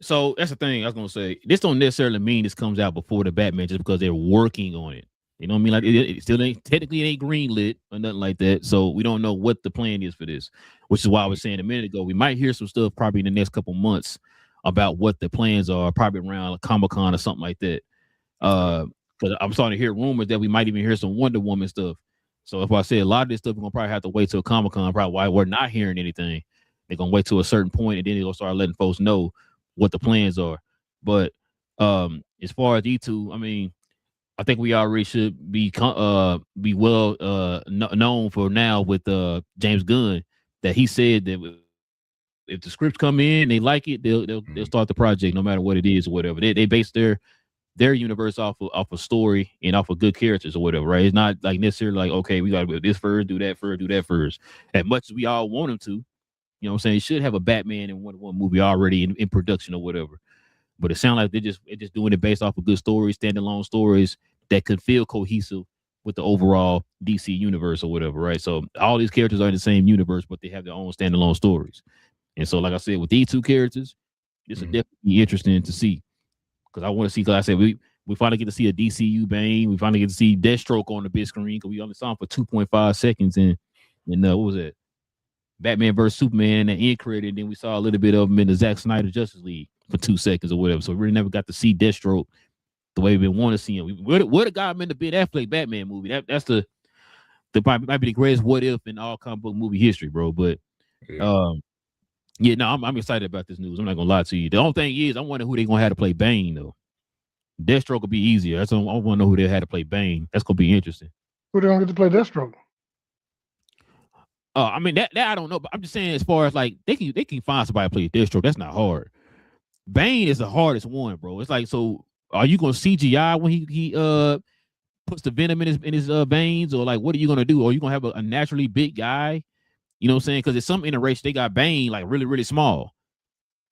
So that's the thing I was gonna say. This don't necessarily mean this comes out before the Batman just because they're working on it. You know what I mean? Like it still ain't technically it ain't green lit or nothing like that. So we don't know what the plan is for this, which is why I was saying a minute ago we might hear some stuff probably in the next couple months about what the plans are, probably around Comic-Con or something like that. Because I'm starting to hear rumors that we might even hear some Wonder Woman stuff. So if I say a lot of this stuff, we're gonna probably have to wait till Comic-Con. Probably why we're not hearing anything. They're gonna wait to a certain point and then they're gonna start letting folks know what the plans are. But as far as E2, I mean, I think we already should be well known for now with James Gunn that he said that if the scripts come in, they like it, they'll start the project no matter what it is or whatever. They base their universe off a story and off of good characters or whatever, right? It's not like necessarily like, okay, we got to do this first, do that first. As much as we all want them to, you know what I'm saying? It should have a Batman and Wonder Woman movie already in production or whatever. But it sounds like they're just doing it based off of good stories, standalone stories that could feel cohesive with the overall DC universe or whatever, right? So all these characters are in the same universe, but they have their own standalone stories. And so, like I said, with these two characters, this is definitely interesting to see. Because I want to see, because I said we finally get to see a DCU Bane. We finally get to see Deathstroke on the big screen because we only saw him for 2.5 seconds. And what was it? Batman vs. Superman, the end credit, and then we saw a little bit of him in the Zack Snyder Justice League for 2 seconds or whatever. So we really never got to see Deathstroke the way we want to see him. We would have got him in the Ben Affleck Batman movie. That's the might be the greatest what if in all comic book movie history, bro. But I'm excited about this news. I'm not gonna lie to you. The only thing is, I wonder who they're gonna have to play Bane though. Deathstroke will be easier. I want to know who they had to play Bane. That's gonna be interesting. Who they gonna get to play Deathstroke? I mean that I don't know, but I'm just saying as far as like they can find somebody to play Deathstroke. That's not hard. Bane is the hardest one, bro. It's like, so are you gonna CGI when he puts the venom in his veins, or like what are you gonna do? Or are you gonna have a naturally big guy? You know what I'm saying? Because it's some iteration they got Bane like really, really small.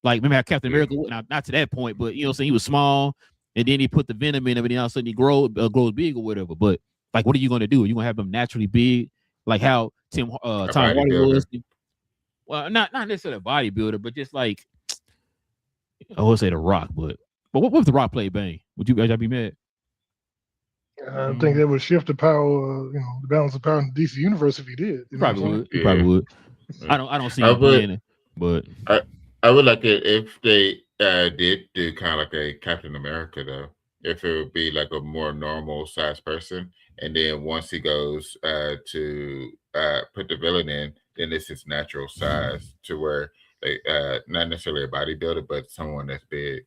Like remember how Captain America, not to that point, but you know what I'm saying, he was small, and then he put the venom in him, and then all of a sudden he grows big or whatever. But like, what are you gonna do? Are you gonna have him naturally big, like how Tom Hardy was? Well, not necessarily a bodybuilder, but just like I would say The Rock. But what if The Rock played Bane? Would you guys be mad? I think that would shift the power, the balance of power in the DC universe if he did. He probably would. I don't see him playing it, but I would like it if they did do kind of like a Captain America though. If it would be like a more normal sized person, and then once he goes to put the villain in, then it's his natural size to where they not necessarily a bodybuilder, but someone that's big.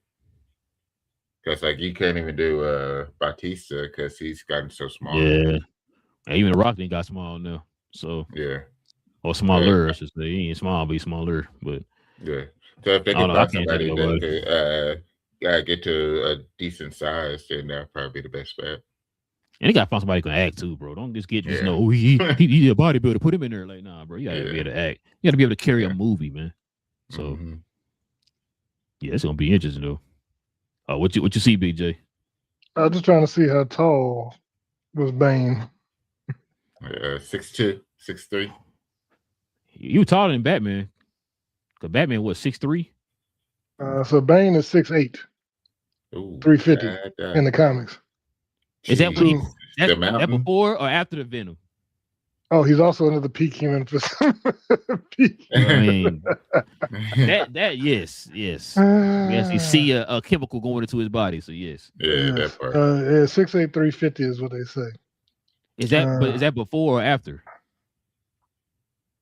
Because like you can't even do Batista because he's gotten so small. Yeah, even The Rock ain't got small now. So yeah, or smaller. I should say he ain't small, but he's smaller. But yeah, so if they can find somebody that could get to a decent size, then that'll probably be the best bet. And you gotta find somebody who can act too, bro. Don't just get he a bodybuilder. Put him in there, like nah, bro. You gotta be able to act. You gotta be able to carry a movie, man. So yeah, it's gonna be interesting though. What you see, Big J? I was just trying to see how tall was Bane. 6'2", 6'3". You taller than Batman. Cause Batman was 6'3". So Bane is 6'8", 350 in the comics. Is that that before or after the Venom? Oh, he's also another peak human. Peak. I mean, that yes. You actually see a chemical going into his body, so yes. Yeah, that part. 6'8", 350 is what they say. Is that but is that before or after?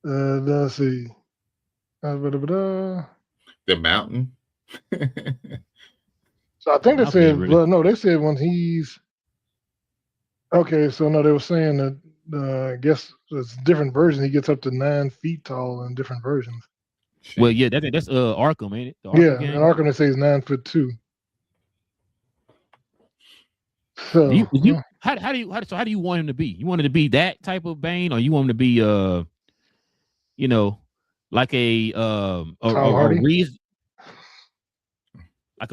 Let's see. The mountain. So I think they said, really. well, no, they said when he's okay. So no, they were saying that I guess it's different versions. He gets up to 9 feet tall in different versions. Well, yeah, that's Arkham, ain't it? The Arkham Yeah, game? and Arkham they say he's 9'2". So how do you want him to be? You want him to be that type of Bane, or you want him to be like a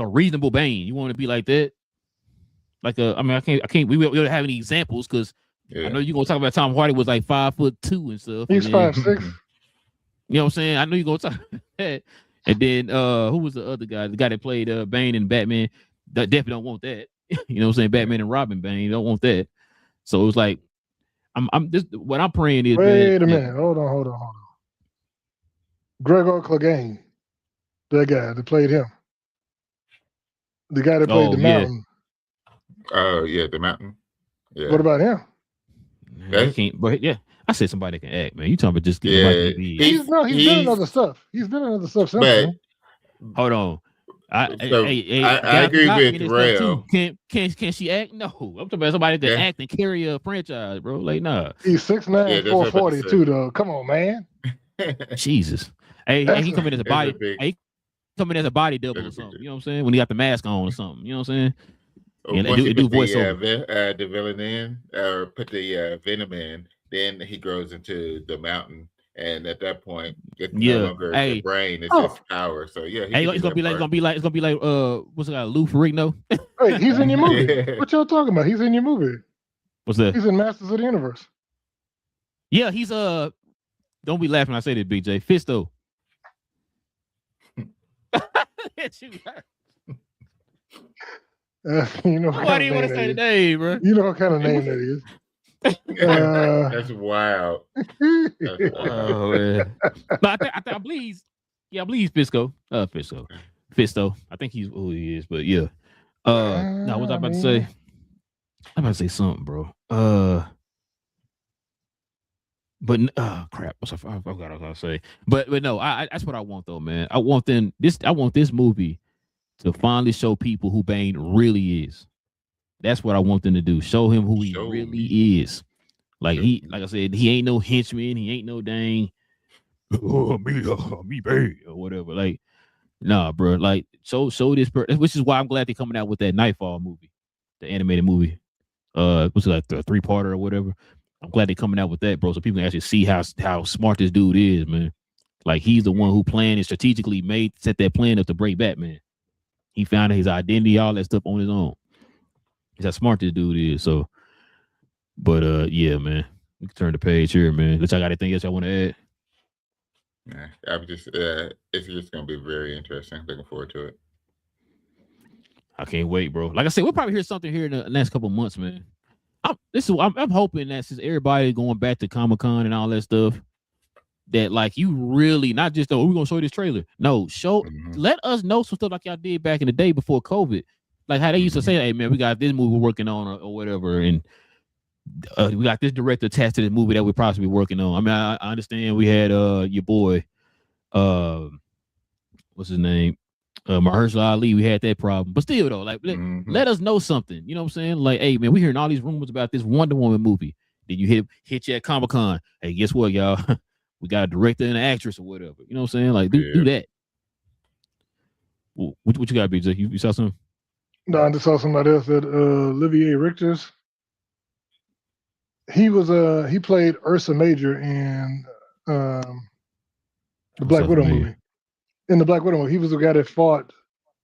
reasonable Bane? You want him to be like that? Like I can't. We don't have any examples because I know you're gonna talk about Tom Hardy was like 5'2" and stuff. He's 5'6". You know what I'm saying? I know you're gonna talk about that. And then who was the other guy? The guy that played Bane and Batman. That definitely don't want that. You know what I'm saying? Batman and Robin Bane don't want that. So it was like I'm just what I'm praying is. Wait a minute. Hold on. Gregor Clegane, that guy that played him. The guy that played the Mountain. Oh yeah, the Mountain. Yeah. What about him? I can't. But yeah, I said somebody can act, man. You talking about just he's been in other stuff. He's been in other stuff since then. Hold on. I agree with Rail. Can she act? No, I'm talking about somebody that act and carry a franchise, bro. Like, nah. He's 6'9", 440 too, though. Come on, man. Jesus. Hey, he come in as a body. He come in as a body double or something. You know what I'm saying? When he got the mask on or something. You know what I'm saying? Yeah, once he put the villain in, or put the Venom in, then he grows into the Mountain. And at that point, it's no longer the brain; it's his power. So yeah, it's gonna be like what's it called, Lou Ferrigno? Hey, he's in your movie. What y'all talking about? He's in your movie. What's that? He's in Masters of the Universe. Yeah, he's don't be laughing when I say this, BJ. Fisto. You know why do you want to say the name, bro? You know what kind of name that is. That's wild. Oh man. No, I believe. Yeah, I believe Fisco. Fisto. I think he's who he is, but yeah. Now what was I about to say? I'm about to say something, bro. But crap. I forgot what I was gonna say. But no, I that's what I want though, man. I want this movie to finally show people who Bane really is. That's what I want them to do. Show him who he really is. Like like I said, he ain't no henchman. He ain't no dang me Bane or whatever. Like, nah, bro. Like, show this person. Which is why I'm glad they're coming out with that Nightfall movie, the animated movie. What's it, like the 3-parter or whatever. I'm glad they're coming out with that, bro, so people can actually see how smart this dude is, man. Like, he's the one who planned and strategically set that plan up to break Batman. He found his identity, all that stuff on his own. He's how smart this dude is. So, but yeah, man, we can turn the page here, man. Unless I got anything else I want to add. Nah, I'm just it's just gonna be very interesting. Looking forward to it. I can't wait, bro. Like I said, we'll probably hear something here in the next couple of months, man. I'm hoping that since everybody going back to Comic-Con and all that stuff, that like you really not just we're gonna show you this trailer. No, let us know some stuff like y'all did back in the day before COVID. Like how they used to say, hey man, we got this movie we're working on or whatever, and we got this director attached to this movie that we're possibly working on. I mean, I understand we had your boy, what's his name? Mahershala Ali, we had that problem, but still though, like let us know something. You know what I'm saying? Like, hey man, we hearing all these rumors about this Wonder Woman movie. Then you hit you at Comic-Con. Hey, guess what, y'all? We got a director and an actress or whatever. You know what I'm saying? Like, do that. What you got, BJ? You saw something? No, I just saw somebody else that Olivier Richter's. He played Ursa Major in the Black Widow movie. In the Black Widow movie, he was the guy that fought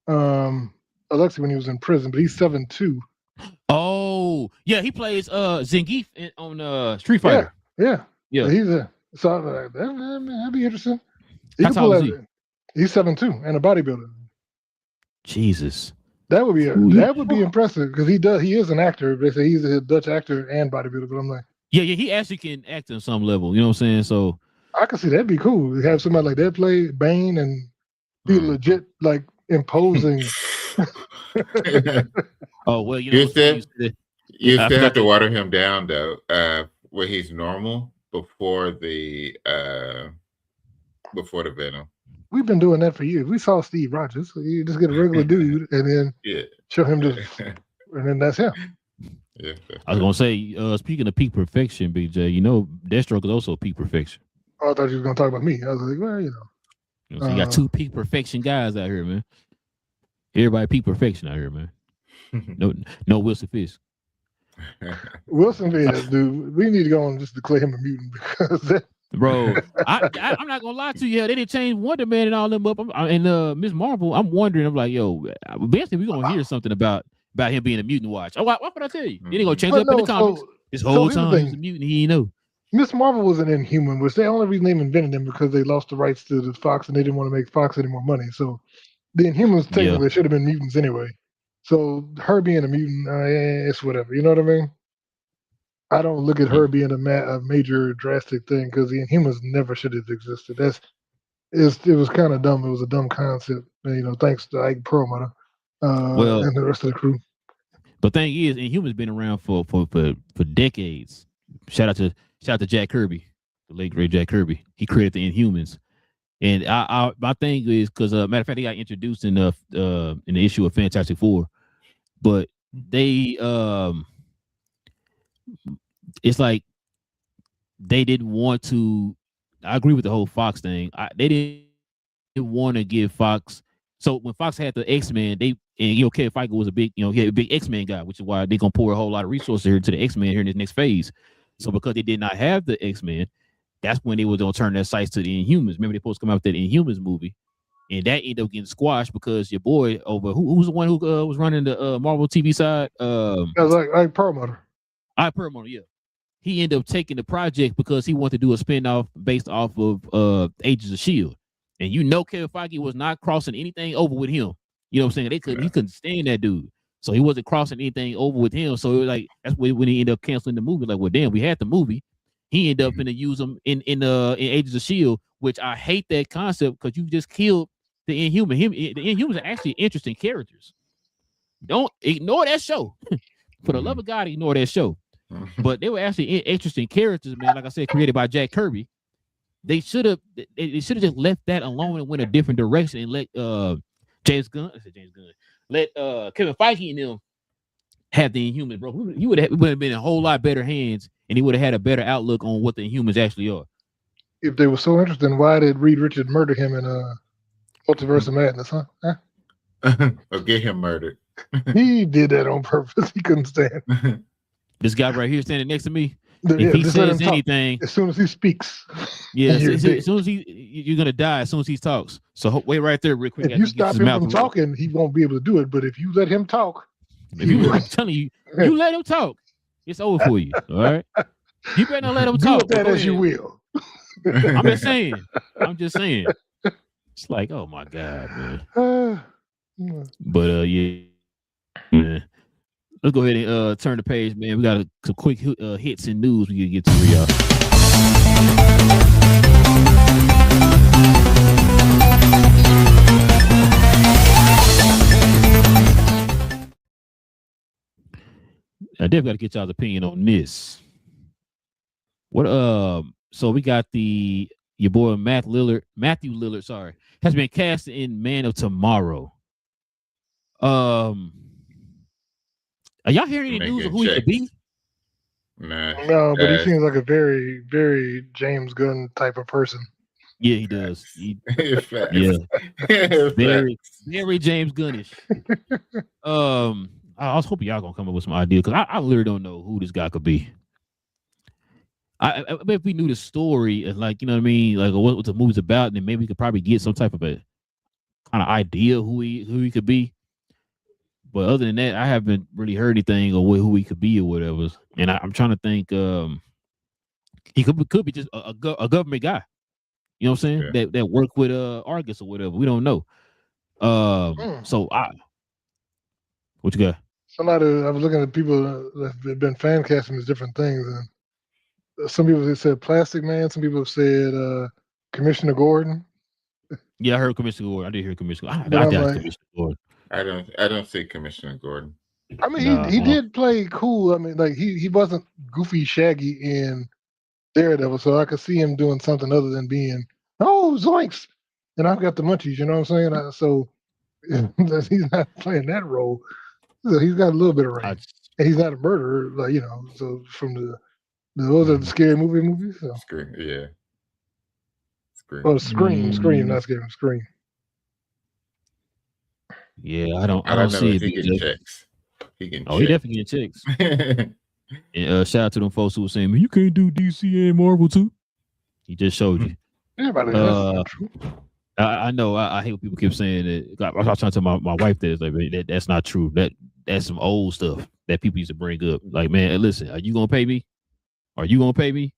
Alexei when he was in prison, but he's 7'2". Oh, yeah, he plays Zangief on Street Fighter. Yeah. He's that'd be interesting. He can pull that. He's 7'2" and a bodybuilder. Jesus, that would be impressive because he is an actor. They say he's a Dutch actor and bodybuilder. But I'm like, Yeah, he actually can act on some level. You know what I'm saying? So I can see that'd be cool. Have somebody like that play Bane and be legit like imposing. oh well, you know what's funny? You still have to water him down though, where he's normal before the Venom. We've been doing that for years. We saw Steve Rogers. So you just get a regular dude and then show him and then that's him. Yeah, I was gonna say, speaking of peak perfection, BJ, you know, Deathstroke is also peak perfection. Oh, I thought you were gonna talk about me. I was like, well, you know. So you got two peak perfection guys out here, man. Everybody peak perfection out here, man. No Wilson Fisk. Wilson Fisk, dude. We need to go and just declare him a mutant because bro, I'm not gonna lie to you. They didn't change Wonder Man and all them up. And Miss Marvel, I'm wondering. I'm like, yo, eventually we're gonna hear something about him being a mutant. Watch. Oh, what would I tell you? They ain't gonna change up in the comics. This whole time he's a mutant. He know. Miss Marvel was an Inhuman, which the only reason they invented him because they lost the rights to the Fox and they didn't want to make Fox any more money. So the Inhumans technically should have been mutants anyway. So her being a mutant, it's whatever. You know what I mean? I don't look at her being a major drastic thing because the Inhumans never should have existed. It was kind of dumb. It was a dumb concept. You know, thanks to Ike Perlmutter and the rest of the crew. The thing is, Inhumans been around for decades. Shout out to Jack Kirby, the late great Jack Kirby. He created the Inhumans, and my thing is because matter of fact, they got introduced in the issue of Fantastic Four, but they it's like they didn't want to. I agree with the whole Fox thing. They didn't want to give Fox. So when Fox had the X-Men, Kevin Feige was a big X-Men guy, which is why they're gonna pour a whole lot of resources here to the X-Men here in this next phase. So because they did not have the X-Men, that's when they was gonna turn their sights to the Inhumans. Remember they supposed to come out with that Inhumans movie, and that ended up getting squashed because your boy over who's the one who was running the Marvel TV side? That was like Perlmutter. Perlmutter, yeah. He ended up taking the project because he wanted to do a spinoff based off of Agents of S.H.I.E.L.D. And you know Kevin Feige was not crossing anything over with him. You know what I'm saying? He couldn't stand that dude. So he wasn't crossing anything over with him. So it was like that's when he ended up canceling the movie. Like, well, damn, we had the movie. He ended up going to use them in Agents of S.H.I.E.L.D., which I hate that concept because you just killed the Inhuman. The Inhumans are actually interesting characters. Don't ignore that show. For the love of God, ignore that show. But they were actually interesting characters, man. Like I said, created by Jack Kirby. They should have just left that alone and went a different direction and let let Kevin Feige and them have the Inhumans, bro. He would have been in a whole lot better hands, and he would have had a better outlook on what the Inhumans actually are. If they were so interesting, why did Reed Richards murder him in Multiverse of Madness, huh? Or get him murdered. He did that on purpose. He couldn't stand. This guy right here standing next to me. If he says anything, as soon as he speaks, as soon as you're gonna die as soon as he talks. So wait right there, real quick. If you stop him from talking, he won't be able to do it. But if you let him talk, I'm telling you, you let him talk, it's over for you. All right, you better not let him talk. Do that as you will. I'm just saying. It's like, oh my God, man. But yeah, man. Let's go ahead and turn the page, man. We got some quick hits and news we can get to y'all. I definitely got to get y'all's opinion on this. So we got your boy Matthew Lillard, sorry, has been cast in Man of Tomorrow. Are y'all hearing any news of who he could be? Nah. No, but he seems like a very, very James Gunn type of person. Yeah, he does. Very, very James Gunnish. I was hoping y'all gonna come up with some idea because I literally don't know who this guy could be. I bet if we knew the story and like, you know what I mean, like what the movie's about, then maybe we could probably get some type of a kind of idea who he could be. But other than that, I haven't really heard anything or who he could be or whatever. And I'm trying to think. He could be just a government guy. You know what I'm saying? Yeah. That work with Argus or whatever. We don't know. So what you got? I was looking at people that have been fan casting as different things, and some people have said Plastic Man. Some people have said Commissioner Gordon. Yeah, I heard Commissioner Gordon. I did hear Commissioner. I But I'm doubt like, Commissioner Gordon. I don't see Commissioner Gordon. I mean, he did play cool. I mean, like he wasn't goofy, shaggy in Daredevil, so I could see him doing something other than being zoinks, and I've got the munchies. You know what I'm saying? So he's not playing that role. So he's got a little bit of range, and he's not a murderer, like So from those are the scary movies. So. Scream, yeah. Scream. Oh, Scream, not Scary, Scream. Yeah, I don't see it. He can checks. He can. He definitely get checks. And shout out to them folks who were saying, "Man, you can't do DC and Marvel too." He just showed you. Everybody, I know. I hate when people keep saying that. I was trying to tell my wife that that's not true. That's some old stuff that people used to bring up. Like, man, listen, are you gonna pay me? Are you gonna pay me?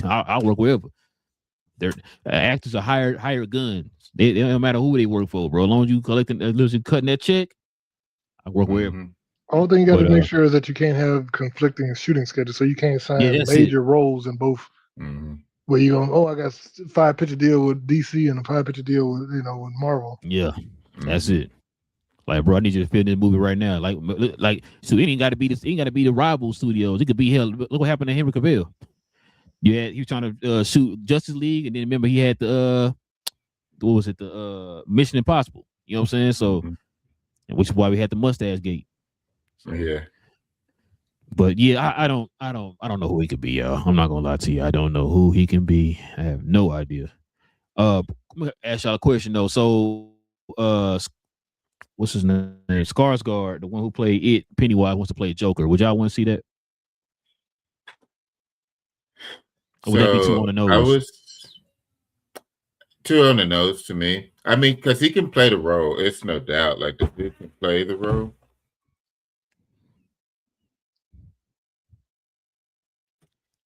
I'll work wherever. Actors are hired guns. It don't matter who they work for, bro. As long as you cutting that check, I work wherever. All thing you got to make sure is that you can't have conflicting shooting schedules, so you can't sign major roles in both. Where you going? I got a 5-picture deal with DC and a 5-picture deal with with Marvel. Yeah, that's it. Like, bro, I need you to film this movie right now. Like, so it ain't got to be this. It ain't got to be the rival studios. It could be hell. Look what happened to Henry Cavill. He was trying to shoot Justice League, and then remember he had the what was it? The Mission Impossible. You know what I'm saying? So, which is why we had the mustache gate. So, yeah. But yeah, I don't know who he could be, y'all. I'm not gonna lie to you. I don't know who he can be. I have no idea. I'm gonna ask y'all a question though. So, what's his name? Skarsgård, the one who played it, Pennywise, wants to play Joker. Would y'all want to see that? Or would that be too on the nose? I was too on the nose to me. I mean, because he can play the role. It's no doubt. Like, the dude can play the role.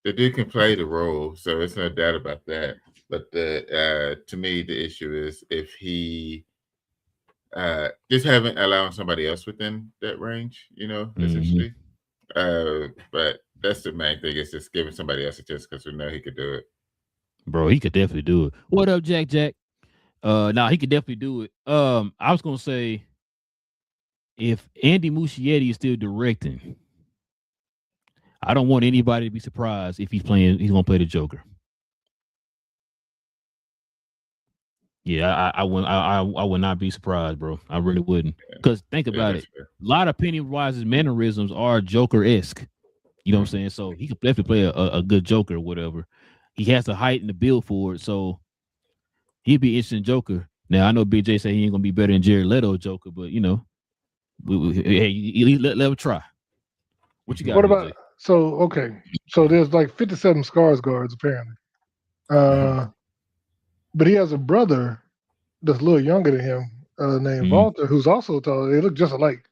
The dude can play the role, so it's no doubt about that. But to me, the issue is if he just haven't allowing somebody else within that range, essentially. But that's the main thing, is just giving somebody else a chance because we know he could do it. Bro, he could definitely do it. What up, Jack? Nah, he could definitely do it. I was gonna say, if Andy Muschietti is still directing, I don't want anybody to be surprised if he's gonna play the Joker. Yeah, I would not be surprised, bro. I really wouldn't. Because think about it. Fair. A lot of Pennywise's mannerisms are Joker-esque. You know what I'm saying? So he could definitely play a good Joker or whatever. He has the height and the build for it, so he'd be an interesting Joker. Now, I know Big J said he ain't gonna be better than Jared Leto Joker, but let him try. What you got? What about so there's like 57 Skarsgårds apparently. But he has a brother that's a little younger than him, named Walter, who's also tall. They look just alike,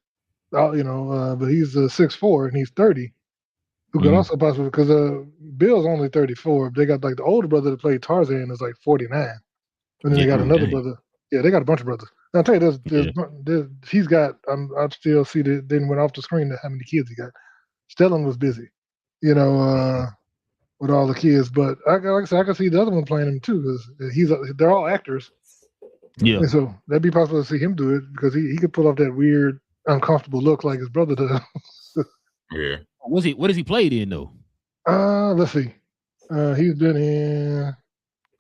but he's 6'4" and he's 30. Who could also possibly, because Bill's only 34. They got like the older brother that played Tarzan is like 49, and then they got another brother. Yeah, they got a bunch of brothers. Now, I'll tell you, he's got. I still see that they went off the screen how many kids he got. Stellan was busy, with all the kids. But like I said, I can see the other one playing him too, because they're all actors. Yeah. And so that'd be possible to see him do it because he could pull off that weird, uncomfortable look like his brother does. Yeah. What has he played in though? Let's see. He's been in.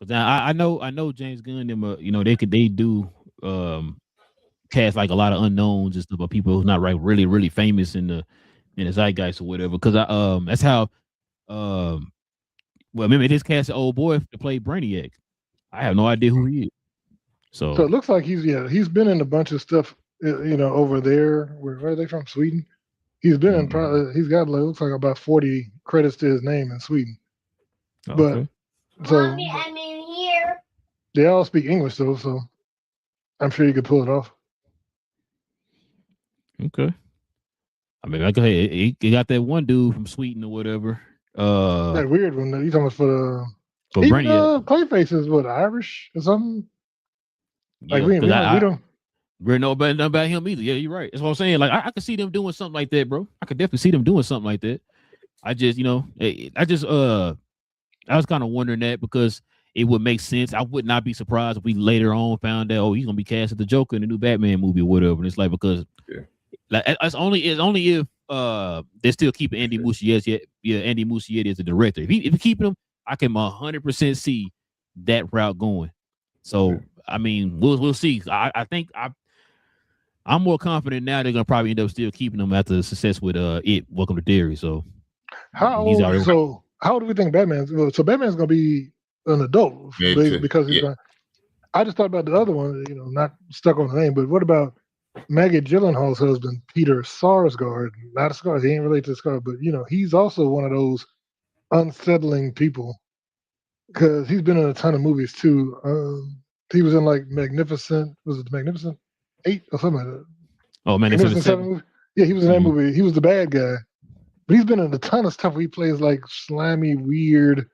Now I know James Gunn. They do cast like a lot of unknowns and stuff, but people who's not really really famous in the zeitgeist or whatever. Because that's how. Remember this cast an old boy to play Brainiac. I have no idea who he is. So it looks like he's been in a bunch of stuff. Over there. Where are they from? Sweden. He's been in he's got looks like about 40 credits to his name in Sweden. Okay. But so Mommy, I'm in here. They all speak English though, so I'm sure you could pull it off. Okay. I mean, like he got that one dude from Sweden or whatever. That weird one that you talking about for Clayface is what, Irish or something? Yeah, like we don't really know nothing about him either. Yeah, you're right. That's what I'm saying. Like I could see them doing something like that, bro. I could definitely see them doing something like that. I just I was kind of wondering that because it would make sense. I would not be surprised if we later on found out, he's gonna be cast as the Joker in the new Batman movie or whatever. And it's like because like it's only if they're still keeping Andy Muschietti. Yeah, Andy Muschietti as the director. If you keeping him, I can 100% see that route going. So I mean, we'll see. I think I'm more confident now they're gonna probably end up still keeping him after the success with Welcome to Derry. So how old do we think Batman's? So Batman's gonna be an adult because he's gonna. I just thought about the other one, not stuck on the name, but what about Maggie Gyllenhaal's husband, Peter Sarsgaard? Not a Skarsgård, he ain't related to Skarsgård, but he's also one of those unsettling people because he's been in a ton of movies too. He was in like Magnificent 8 or something like that. Oh, Magnificent 7. Yeah, he was in that movie. He was the bad guy. But he's been in a ton of stuff where he plays like slimy, weird,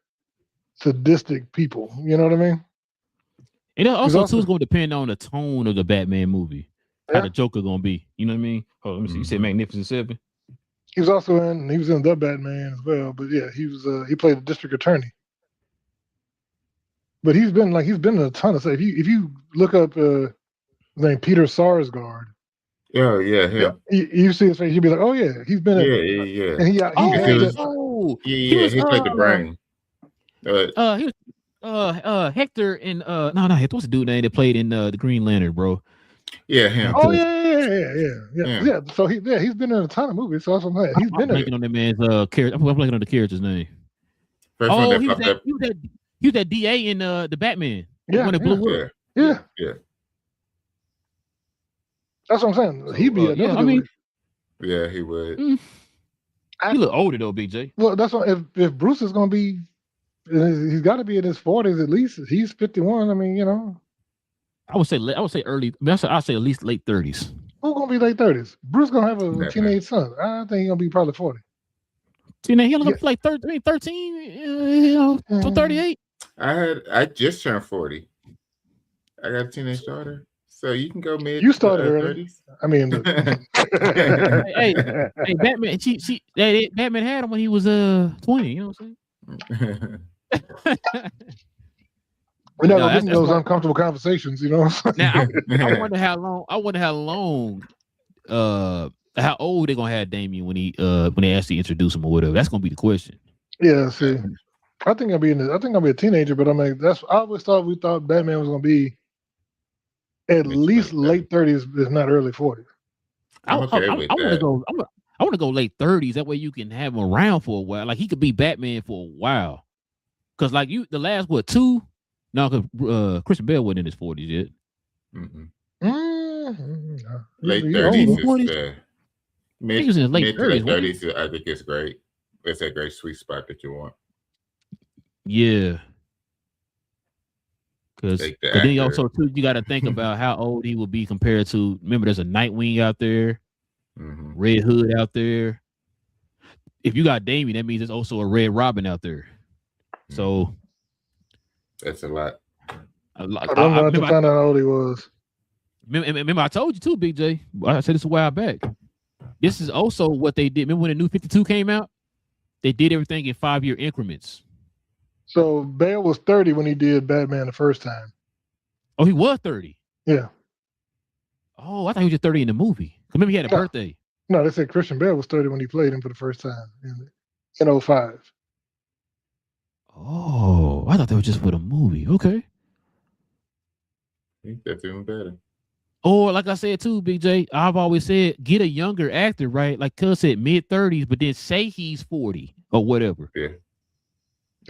sadistic people. You know what I mean? And also too, it's going to depend on the tone of the Batman movie. How the Joker going to be. You know what I mean? Oh, let me see. You said Magnificent 7? He was in The Batman as well. But yeah, he played a district attorney. But he's been in a ton of stuff. If you look up his name, Peter Sarsgaard. Oh yeah, him. You see his face, you'd be like, oh yeah, he's been in. Yeah. And he played the brain. He was Hector in no Hector. What's the dude name that played in the Green Lantern, bro? Yeah, him. Oh yeah. So he's been in a ton of movies. So that's what I'm saying. He's been in. I'm blanking on that man's character. I'm blanking on the character's name. He was that DA in the Batman. Yeah, when it blew up. Yeah. That's what I'm saying. He'd be. Yeah, he would. He look older though, BJ. Well, that's what. If Bruce is going to be, he's got to be in his 40s at least. He's 51. I mean, I would say early. I'd say at least late 30s. Who's going to be late 30s? Bruce going to have a teenage son. I think he's going to be probably 40. Teenage, he only like 13, 38. I just turned 40. I got a teenage daughter. So you can go mid. You started early. 30s. I mean, hey, Batman. Batman had him when he was 20. You know what I'm saying? We're not getting those uncomfortable conversations. Now I wonder how long. How old they gonna have Damian when they actually introduce him or whatever? That's gonna be the question. Yeah. See, I think I'll be a teenager, but I mean, I always thought we thought Batman was gonna be at least late 30s, if not early 40s. I want to go late 30s. That way you can have him around for a while. Like he could be Batman for a while. Cause like the last 2? No, because Christian Bale wasn't in his 40s yet. Late 30s is mid to late 30s. I think it's great. It's a great sweet spot that you want. Yeah. Because then you also too, you got to think about how old he will be compared to. Remember, there's a Nightwing out there, Red Hood out there. If you got Damian, that means there's also a Red Robin out there. So that's a lot. I don't know to find out how old he was. Remember, I told you too, Big J. I said this a while back. This is also what they did. Remember when the new 52 came out? They did everything in 5-year increments. So Bale was 30 when he did Batman the first time. Oh, he was 30? Yeah. Oh, I thought he was just 30 in the movie. Remember he had a birthday. No, they said Christian Bale was 30 when he played him for the first time in 05. Oh, I thought that was just for the movie. Okay. I think that's even better. Or like I said too, BJ, I've always said get a younger actor, right? Like Cuz said, mid-30s, but then say he's 40 or whatever. Yeah.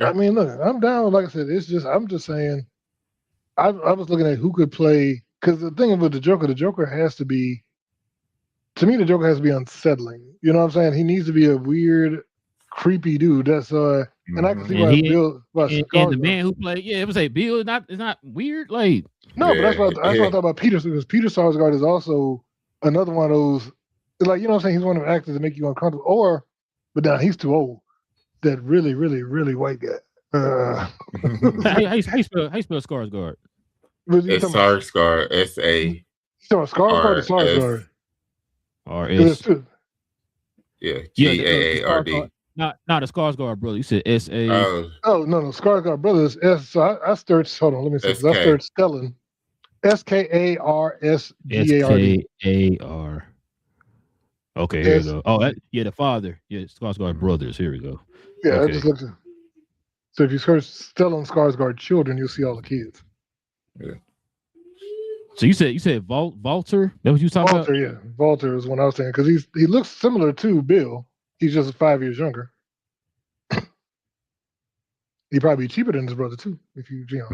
I mean, look, I'm down. Like I said, I'm just saying. I was looking at who could play, because the thing with the Joker has to be. To me, the Joker has to be unsettling. You know what I'm saying? He needs to be a weird, creepy dude. That's and I can see why Bill. And the man who played, it was Bill is not weird, like. No, but that's what I thought about Peter, because Peter Sarsgaard is also another one of those, like, you know what I'm saying? He's one of the actors that make you uncomfortable. But now he's too old. That really, really, really white guy. How you spell Skarsgård? It's Sarsgaard. S-A. So Skarsgård or Sarsgaard? R-S. Yeah, G-A-A-R-D. Not the Skarsgård brother. You said S.A. Oh, no, Skarsgård brothers. So I searched. Hold on, let me see. Because I SK. searched Stellan. Skarsgard. Skar. Okay, here we go. Oh, the father. Yeah, Skarsgård brothers. Here we go. Yeah, Okay. I just looked. So if you search Stellan Skarsgård children, you'll see all the kids. Yeah. So you said Walter? That what you was talking Walter, yeah, Walter is what I was saying because he looks similar to Bill. He's just 5 years younger. He'd probably be cheaper than his brother too, if you know.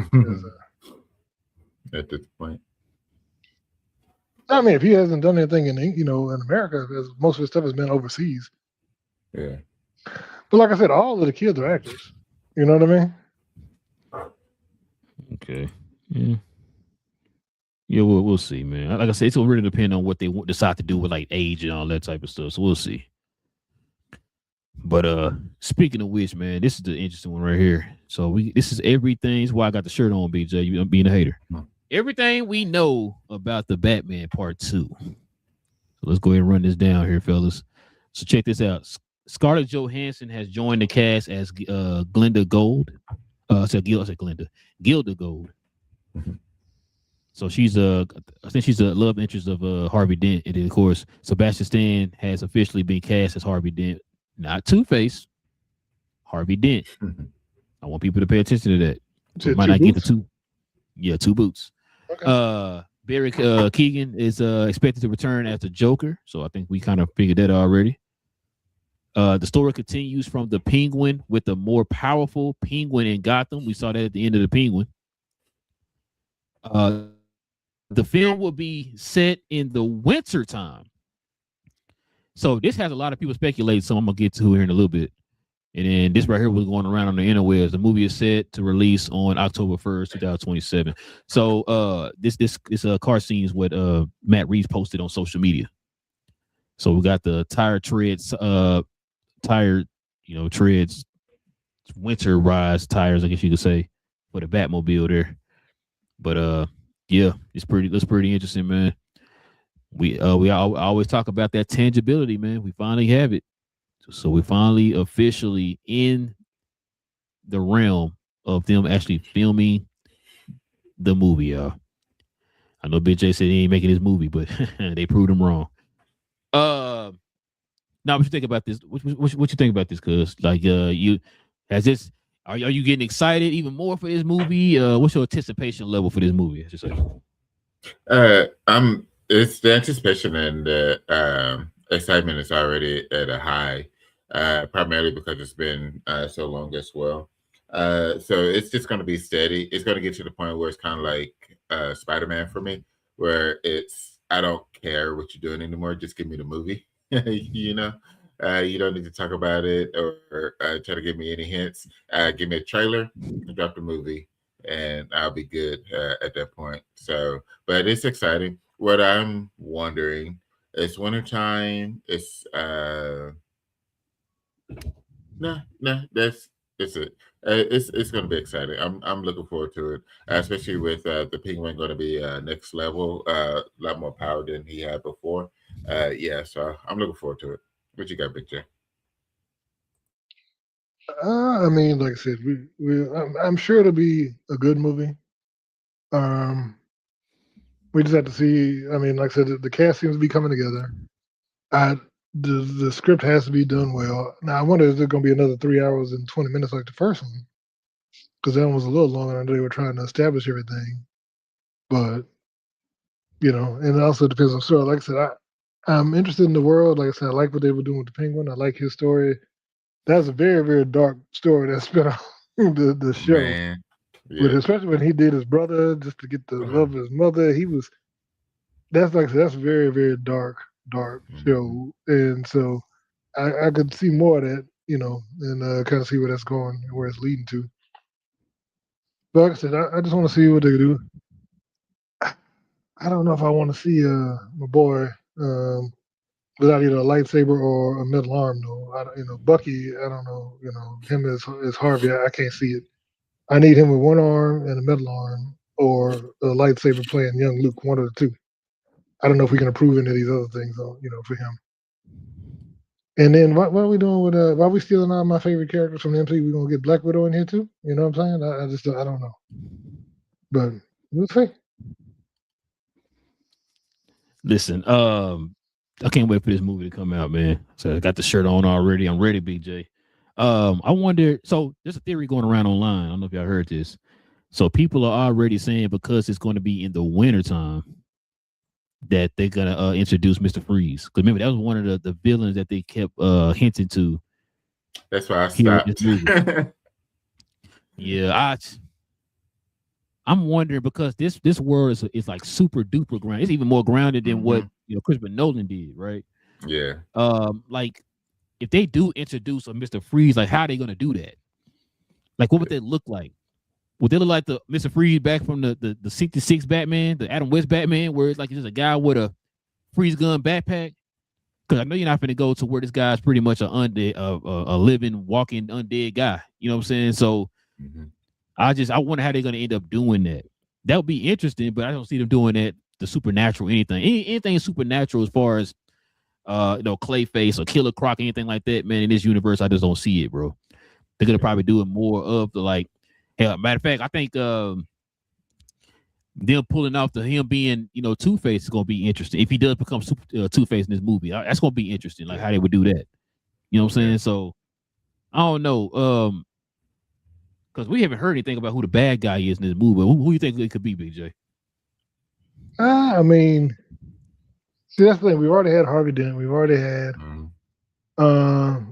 At this point, I mean, if he hasn't done anything in America, because most of his stuff has been overseas. Yeah. But like I said, all of the kids are actors. You know what I mean? Okay. Yeah. Yeah, we'll see, man. Like I said, it's gonna really depend on what they decide to do with like age and all that type of stuff. So we'll see. But speaking of which, man, this is the interesting one right here. So this is everything. This is why I got the shirt on, BJ. You being a hater. Everything we know about the Batman Part 2. So let's go ahead and run this down here, fellas. So check this out. Scarlett Johansson has joined the cast as Glinda Gold. Gilda Gold. So she's I think she's the love interest of Harvey Dent, and then of course Sebastian Stan has officially been cast as Harvey Dent, not Two-Face, Harvey Dent. I want people to pay attention to that. So might not get the two. Yeah, two boots. Okay. Barry Keoghan is expected to return as the Joker, so I think we kind of figured that already. The story continues from the Penguin with the more powerful Penguin in Gotham. We saw that at the end of the Penguin. The film will be set in the winter time. So this has a lot of people speculating, so I'm going to get to here in a little bit. And then this right here was going around on the interwebs. The movie is set to release on October 1st, 2027. So this car scene is what Matt Reeves posted on social media. So we got the treads, winter rise tires, I guess you could say, for the Batmobile there. But yeah, looks pretty interesting, man. We always talk about that tangibility, man. We finally have it. So we're finally officially in the realm of them actually filming the movie, y'all. I know Big J said he ain't making this movie, but they proved him wrong. Now what you think about this? What you think about this? Cause like are you getting excited even more for this movie? What's your anticipation level for this movie? I should say. It's the anticipation and the excitement is already at a high, primarily because it's been so long as well. So it's just going to be steady. It's going to get to the point where it's kind of like Spider-Man for me, where I don't care what you're doing anymore. Just give me the movie. You know, you don't need to talk about it or try to give me any hints. Give me a trailer, drop the movie, and I'll be good at that point. So, but it's exciting. What I'm wondering is wintertime. It's that's it. It's going to be exciting. I'm looking forward to it, especially with the Penguin going to be next level, a lot more power than he had before. Yeah, so I'm looking forward to it. What you got, Big J? I mean, like I said, I'm sure it'll be a good movie. We just have to see. I mean, like I said, the cast seems to be coming together. The script has to be done well. Now, I wonder is there going to be another 3 hours and 20 minutes like the first one? Because that one was a little longer and they were trying to establish everything. But, and it also depends on story. Like I said, I'm interested in the world. Like I said, I like what they were doing with the Penguin. I like his story. That's a very, very dark story that's been on the show. Man. Yeah. But especially when he did his brother just to get the love of his mother, that's like I said, that's a very, very dark show. And so I could see more of that, and kind of see where that's going and where it's leading to. But like I said, I just want to see what they do. I don't know if I want to see my boy without either a lightsaber or a metal arm, though. Bucky, I don't know, him as Harvey, I can't see it. I need him with one arm and a metal arm or a lightsaber playing young Luke, one of the two. I don't know if we can improve any of these other things, for him. And then what are we doing with why are we stealing all my favorite characters from the MCU? We're gonna get Black Widow in here too? You know what I'm saying? I don't know. But we'll see. Listen, I can't wait for this movie to come out, man. So I got the shirt on already. I'm ready, BJ. I wonder. So there's a theory going around online. I don't know if y'all heard this. So people are already saying because it's going to be in the wintertime that they're gonna introduce Mr. Freeze. Because remember that was one of the villains that they kept hinting to. That's why I stopped. Yeah, I'm wondering because this world is like super duper grounded. It's even more grounded than what Christopher Nolan did, right? Yeah. Like if they do introduce a Mr. Freeze, like how are they gonna do that? Like what would they look like? Would they look like the Mr. Freeze back from the 66 Batman, the Adam West Batman, where it's like just a guy with a freeze gun backpack? Because I know you're not going to go to where this guy's pretty much a living, walking undead guy. You know what I'm saying? So I wonder how they're going to end up doing that. That would be interesting, but I don't see them doing that. The supernatural, anything supernatural as far as Clayface or Killer Croc, anything like that, man. In this universe, I just don't see it, bro. They're gonna probably do it more of the like. Hell, matter of fact, I think them pulling off him being Two-Face is gonna be interesting. If he does become Two-Face in this movie, that's gonna be interesting. Like how they would do that. You know what I'm saying? So I don't know. Because we haven't heard anything about who the bad guy is in this movie. Who do you think it could be, BJ? I mean, see, that's the thing. We've already had Harvey Dent. We've already had. I'm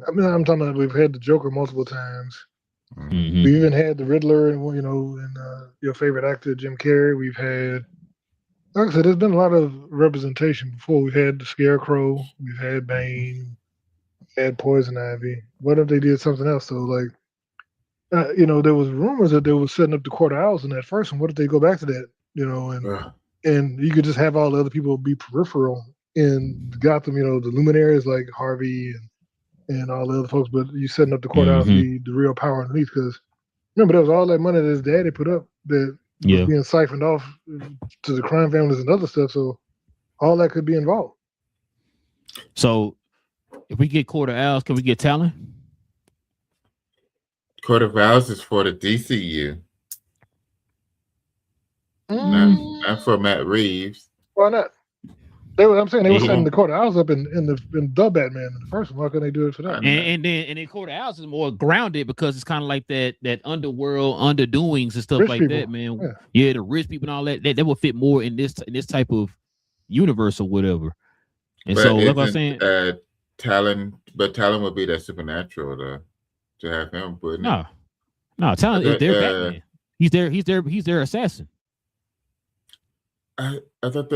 talking about we've had the Joker multiple times. We even had the Riddler, and your favorite actor Jim Carrey. We've had, like I said, there's been a lot of representation before. We've had the Scarecrow. We've had Bane. We had Poison Ivy. What if they did something else? So like, there was rumors that they were setting up the Court of Owls in that first one. What if they go back to that? And you could just have all the other people be peripheral in Gotham. The luminaries like Harvey and all the other folks, but you setting up the courthouse, the real power underneath. Because remember, there was all that money that his daddy put up that was being siphoned off to the crime families and other stuff. So all that could be involved. So if we get Court of Owls, can we get Talon? Court of Owls is for the DCU. Not for Matt Reeves. Why not? I'm saying they were setting the Court of Owls up in the Batman in the first one. Why couldn't they do it for that? And then Court of Owls is more grounded because it's kind of like that underworld underdoings and stuff rich like people. That, man. Yeah, the rich people and all that. That would fit more in this type of universe or whatever. And but so, like I was saying, Talon would be that supernatural to have him. But no, Talon is their Batman. He's their assassin. I thought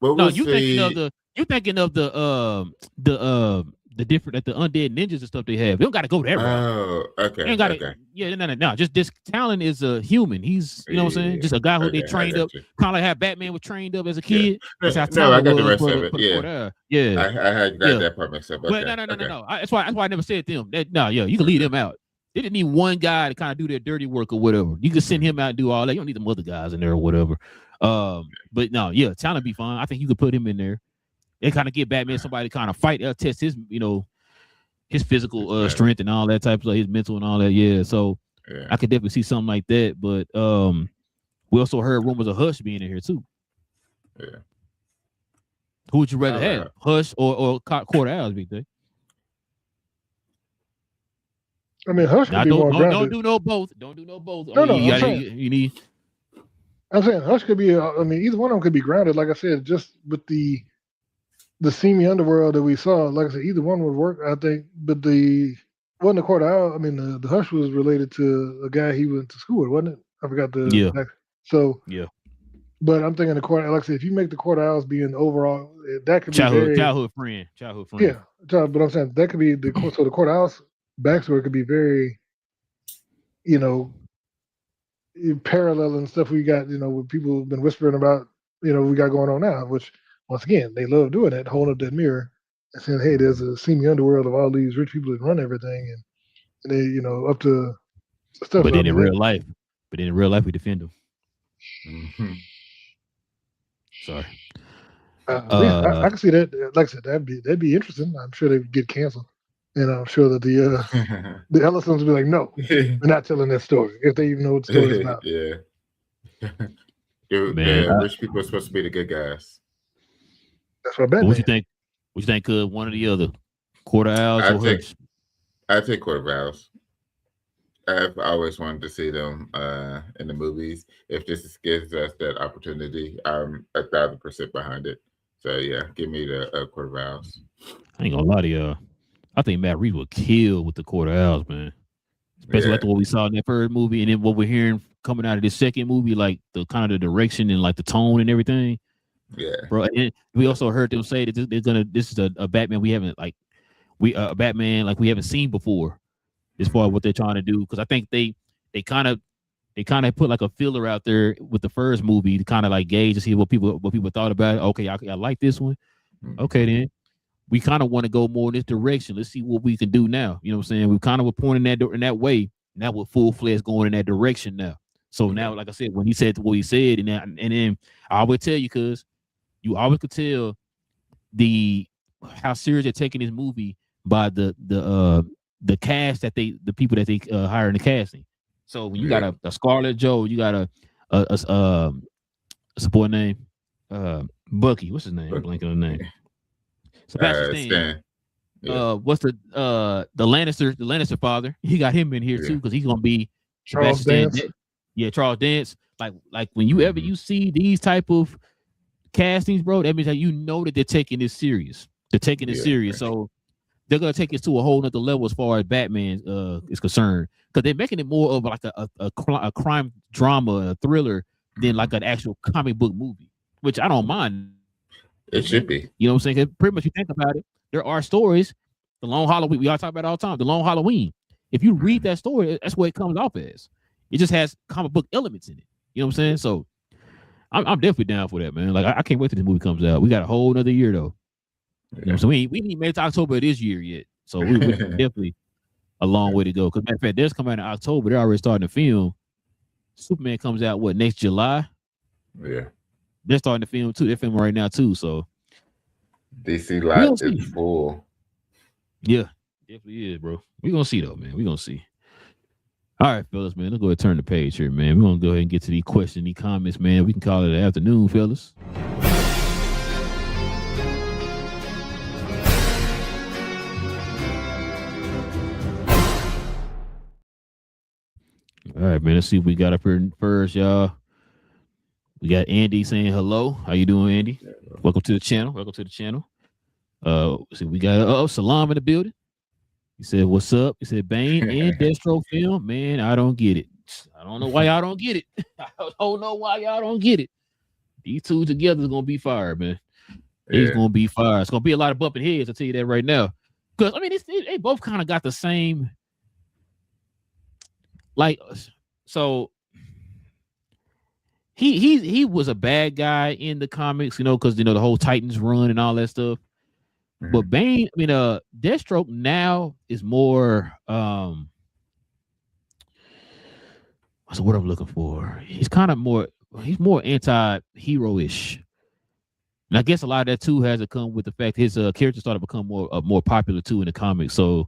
you're thinking of the different the undead ninjas and stuff they have. They don't got to go there. Oh, okay. They okay. Yeah, no. Just this Talon is a human. He's what I'm saying, just a guy who they trained up, kind of like how Batman was trained up as a kid. Yeah. That's how Talon I got the rest of it. Yeah. I had got that part mixed up. Okay. But no. That's why I never said them. You can leave them out. They didn't need one guy to kind of do their dirty work or whatever. You can send him out and do all that. You don't need them other guys in there or whatever. But no, Talon be fine. I think you could put him in there. They kind of get Batman somebody to kind of fight, test his, his physical strength and all that type of stuff, his mental and all that. Yeah, so I could definitely see something like that. But we also heard rumors of Hush being in here too. Yeah. Who would you rather have, Hush or Court of Owls, Big Day? I mean, Hush could be more grounded. Don't do no both. Don't do no both. No, you need. I'm saying Hush could be. Either one of them could be grounded. Like I said, just with the seamy underworld that we saw. Like I said, either one would work. I think, but the Court of Owls. The Hush was related to a guy he went to school with, wasn't it? I forgot the. Yeah. So. Yeah. But I'm thinking the Court. Like I said, if you make the Court of Owls be an overall, that could be childhood friend. Yeah, but I'm saying that could be the so the Court of Owls backstory could be very, parallel and stuff we got, what people have been whispering about, we got going on now, which once again, they love doing that, holding up that mirror and saying, hey, there's a seamy underworld of all these rich people that run everything and they, up to stuff. But then in real life, we defend them. Mm-hmm. Sorry. I can see that. Like I said, that'd be interesting. I'm sure they'd get canceled. And I'm sure that the Ellisons will be like, no, we're not telling that story if they even know what the story is about. Yeah. Dude, Man, rich people are supposed to be the good guys. That's what Batman. what you think? What you think of one or the other? Quarter Owls or Hush? I take Quarter Owls. I've always wanted to see them in the movies. If this gives us that opportunity, I'm 1,000% behind it. So yeah, give me the Quarter Owls. I ain't gonna lie to y'all. I think Matt Reeves will kill with the Quarter Owls, man. Especially like what we saw in that first movie, and then what we're hearing coming out of this second movie, like the kind of the direction and like the tone and everything. Yeah, bro. And we also heard them say that this is a Batman we haven't a Batman like we haven't seen before, as far as what they're trying to do. Because I think they kind of put like a filler out there with the first movie to kind of like gauge to see what people thought about it. Okay, I like this one. Okay, then we kind of want to go more in this direction. Let's see what we can do now. You know what I'm saying? We kind of were pointing in that way. Now we're full fledged going in that direction now. So now, like I said, when he said what he said, and then I always tell you, cause you always could tell how serious they're taking this movie by the cast that the people that they hire in the casting. So when you got a Scarlett Joe, you got a support name, Bucky. What's his name? I'm blanking on the name. Sebastian Stan. Yeah. What's the Lannister father? He got him in here too because he's gonna be Charles Dance. Charles Dance. Like when you see these type of castings, bro, that means that you know that they're taking this serious. They're taking it serious, so they're gonna take it to a whole nother level as far as Batman is concerned. Because they're making it more of like a crime drama, a thriller, than like an actual comic book movie, which I don't mind. It should be. You know what I'm saying? Pretty much, you think about it, there are stories. The Long Halloween, we all talk about it all the time. The Long Halloween. If you read that story, that's what it comes off as. It just has comic book elements in it. You know what I'm saying? So I'm definitely down for that, man. Like I can't wait till this movie comes out. We got a whole another year though. You know, so we ain't made it to October of this year yet. So we definitely a long way to go. Because matter of fact, theirs come out in October. They're already starting to film. Superman comes out next July? Yeah. They're starting to film too. They're filming right now too. So DC lot is full. Yeah, definitely is, bro. We're gonna see though, man. We're gonna see. All right, fellas, man. Let's go ahead and turn the page here, man. We're gonna go ahead and get to these questions, these comments, man. We can call it an afternoon, fellas. All right, man. Let's see what we got up here first, y'all. We got Andy saying hello. How you doing, Andy? Welcome to the channel. See, we got Salam in the building. He said, "What's up?" He said, "Bane and Deathstroke film, man. I don't get it. I don't know why y'all don't get it. I don't know why y'all don't get it. These two together is gonna be fire, man. It's gonna be fire. It's gonna be a lot of bumping heads. I'll tell you that right now. Because I mean, they both kind of got the same. Like, so he was a bad guy in the comics, you know, because the whole Titans run and all that stuff. Mm-hmm. But Bane, I mean, Deathstroke now is more what's the word I'm looking for? He's more anti-hero-ish. And I guess a lot of that too has to come with the fact his character started to become more popular too in the comics. So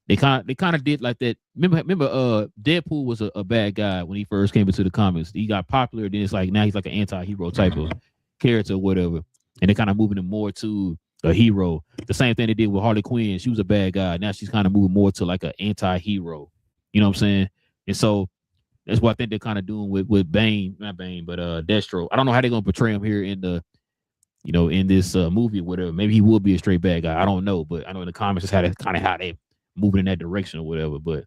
they kind of did like that. Remember Deadpool was a bad guy when he first came into the comics. He got popular, then it's like now he's like an anti-hero type of character or whatever. And they're kind of moving him more to a hero. The same thing they did with Harley Quinn. She was a bad guy. Now she's kind of moving more to like an anti-hero. You know what I'm saying? And so that's what I think they're kind of doing with Bane, not Bane, but Deathstroke. I don't know how they're gonna portray him here in the, in this movie or whatever. Maybe he will be a straight bad guy. I don't know, but I know in the comics it's how they moving in that direction or whatever. But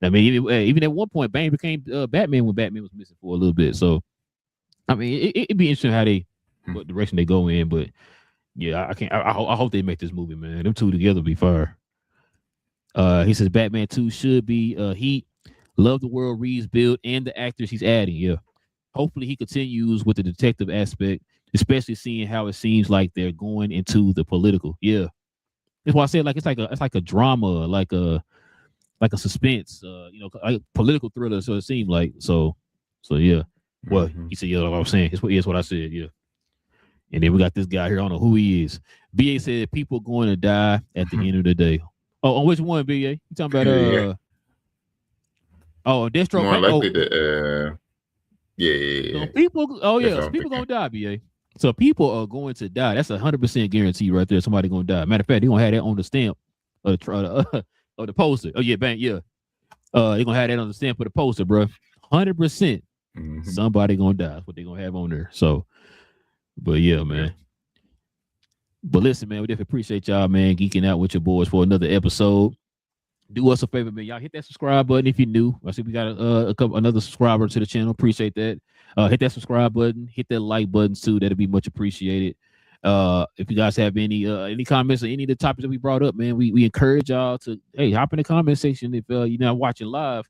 I mean, even at one point, Bane became Batman when Batman was missing for a little bit. So I mean, it'd be interesting how what direction they go in. But yeah, I hope they make this movie, man. Them two together will be fire. He says Batman 2 should be Heat. Love the world Reeves built and the actors he's adding. Yeah, hopefully he continues with the detective aspect, especially seeing how it seems like they're going into the political. Yeah, that's why I said it's like a drama, like a suspense, like political thriller. So it seemed like so yeah. Well, he said, yeah, like I was saying, it's what I said. Yeah. And then we got this guy here. I don't know who he is. BA said people going to die at the end of the day. Oh, on which one, BA? You talking about Yeah. Oh, Deathstroke. More likely oh. to yeah. So people, That's what so I'm people thinking. gonna die, BA. So people are going to die. That's 100% guarantee right there. Somebody gonna die. Matter of fact, they gonna have that on the stamp of the poster. Oh yeah, Bang, yeah. They gonna have that on the stamp of the poster, bro. 100%. Somebody gonna die. That's what they gonna have on there. So, but yeah, man. Yeah. But listen, man, we definitely appreciate y'all, man, geeking out with your boys for another episode. Do us a favor, man. Y'all hit that subscribe button if you're new. I see we got another subscriber to the channel. Appreciate that. Hit that subscribe button. Hit that like button too. That'd be much appreciated. If you guys have any comments or any of the topics that we brought up, man, we encourage y'all to hop in the comment section. If you're not watching live,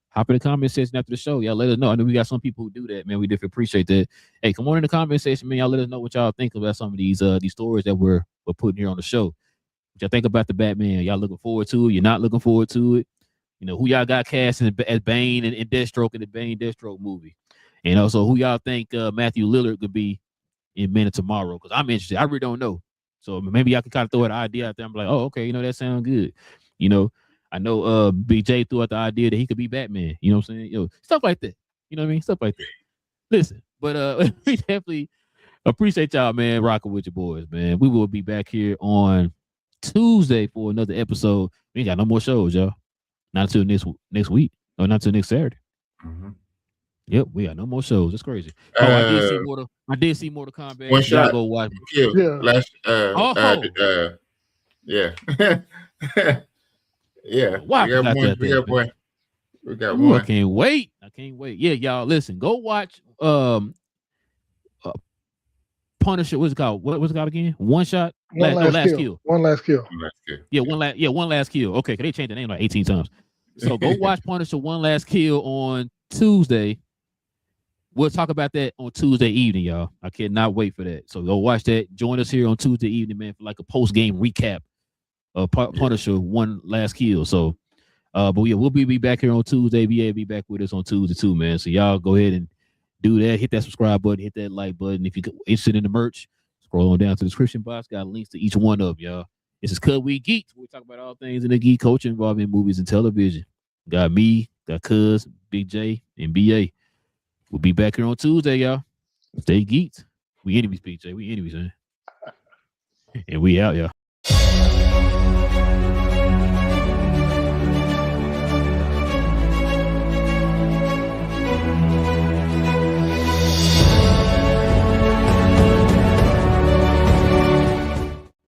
hop in the comment section after the show. Y'all let us know. I know we got some people who do that, man. We definitely appreciate that. Hey, come on in the comment section, man. Y'all let us know what y'all think about some of these stories that we're putting here on the show. What y'all think about the Batman? Y'all looking forward to it? You're not looking forward to it? You know, who y'all got cast as Bane and Deathstroke in the Bane Deathstroke movie? And also, who y'all think Matthew Lillard could be in Men of Tomorrow? Because I'm interested. I really don't know. So maybe y'all can kind of throw an idea out there. I'm like, oh, okay, that sounds good. I know Big J threw out the idea that he could be Batman. You know what I'm saying? Stuff like that. You know what I mean? Stuff like that. Listen, but we definitely appreciate y'all, man, rocking with your boys, man. We will be back here on Tuesday for another episode. We ain't got no more shows, y'all. Not until next week, or not until next Saturday. Yep, we got no more shows. It's crazy. I did see Mortal Kombat. One shot. Go watch. Yeah. Last. Yeah. Yeah. Wow, We got one. We got one. I can't wait. Yeah, y'all. Listen, go watch. Punisher. What's it called? What's it called again? One shot. Last kill. One last kill. Yeah, one last kill. Okay, because they changed the name like 18 times. So go watch Punisher One Last Kill on Tuesday. We'll talk about that on Tuesday evening, y'all. I cannot wait for that. So go watch that. Join us here on Tuesday evening, man, for like a post-game recap of Punisher One Last Kill. So, but yeah, we'll be back here on Tuesday. Be back with us on Tuesday too, man. So y'all go ahead and do that. Hit that subscribe button. Hit that like button. If you're interested in the merch, scroll on down to the description box. Got links to each one of y'all. This is Cuz We Geek'd. We talk about all things in the geek culture involving movies and television. Got me, got Cuz, Big J, and BA. We'll be back here on Tuesday, y'all. Stay geeked. We enemies, Big J. We enemies, man. And we out, y'all.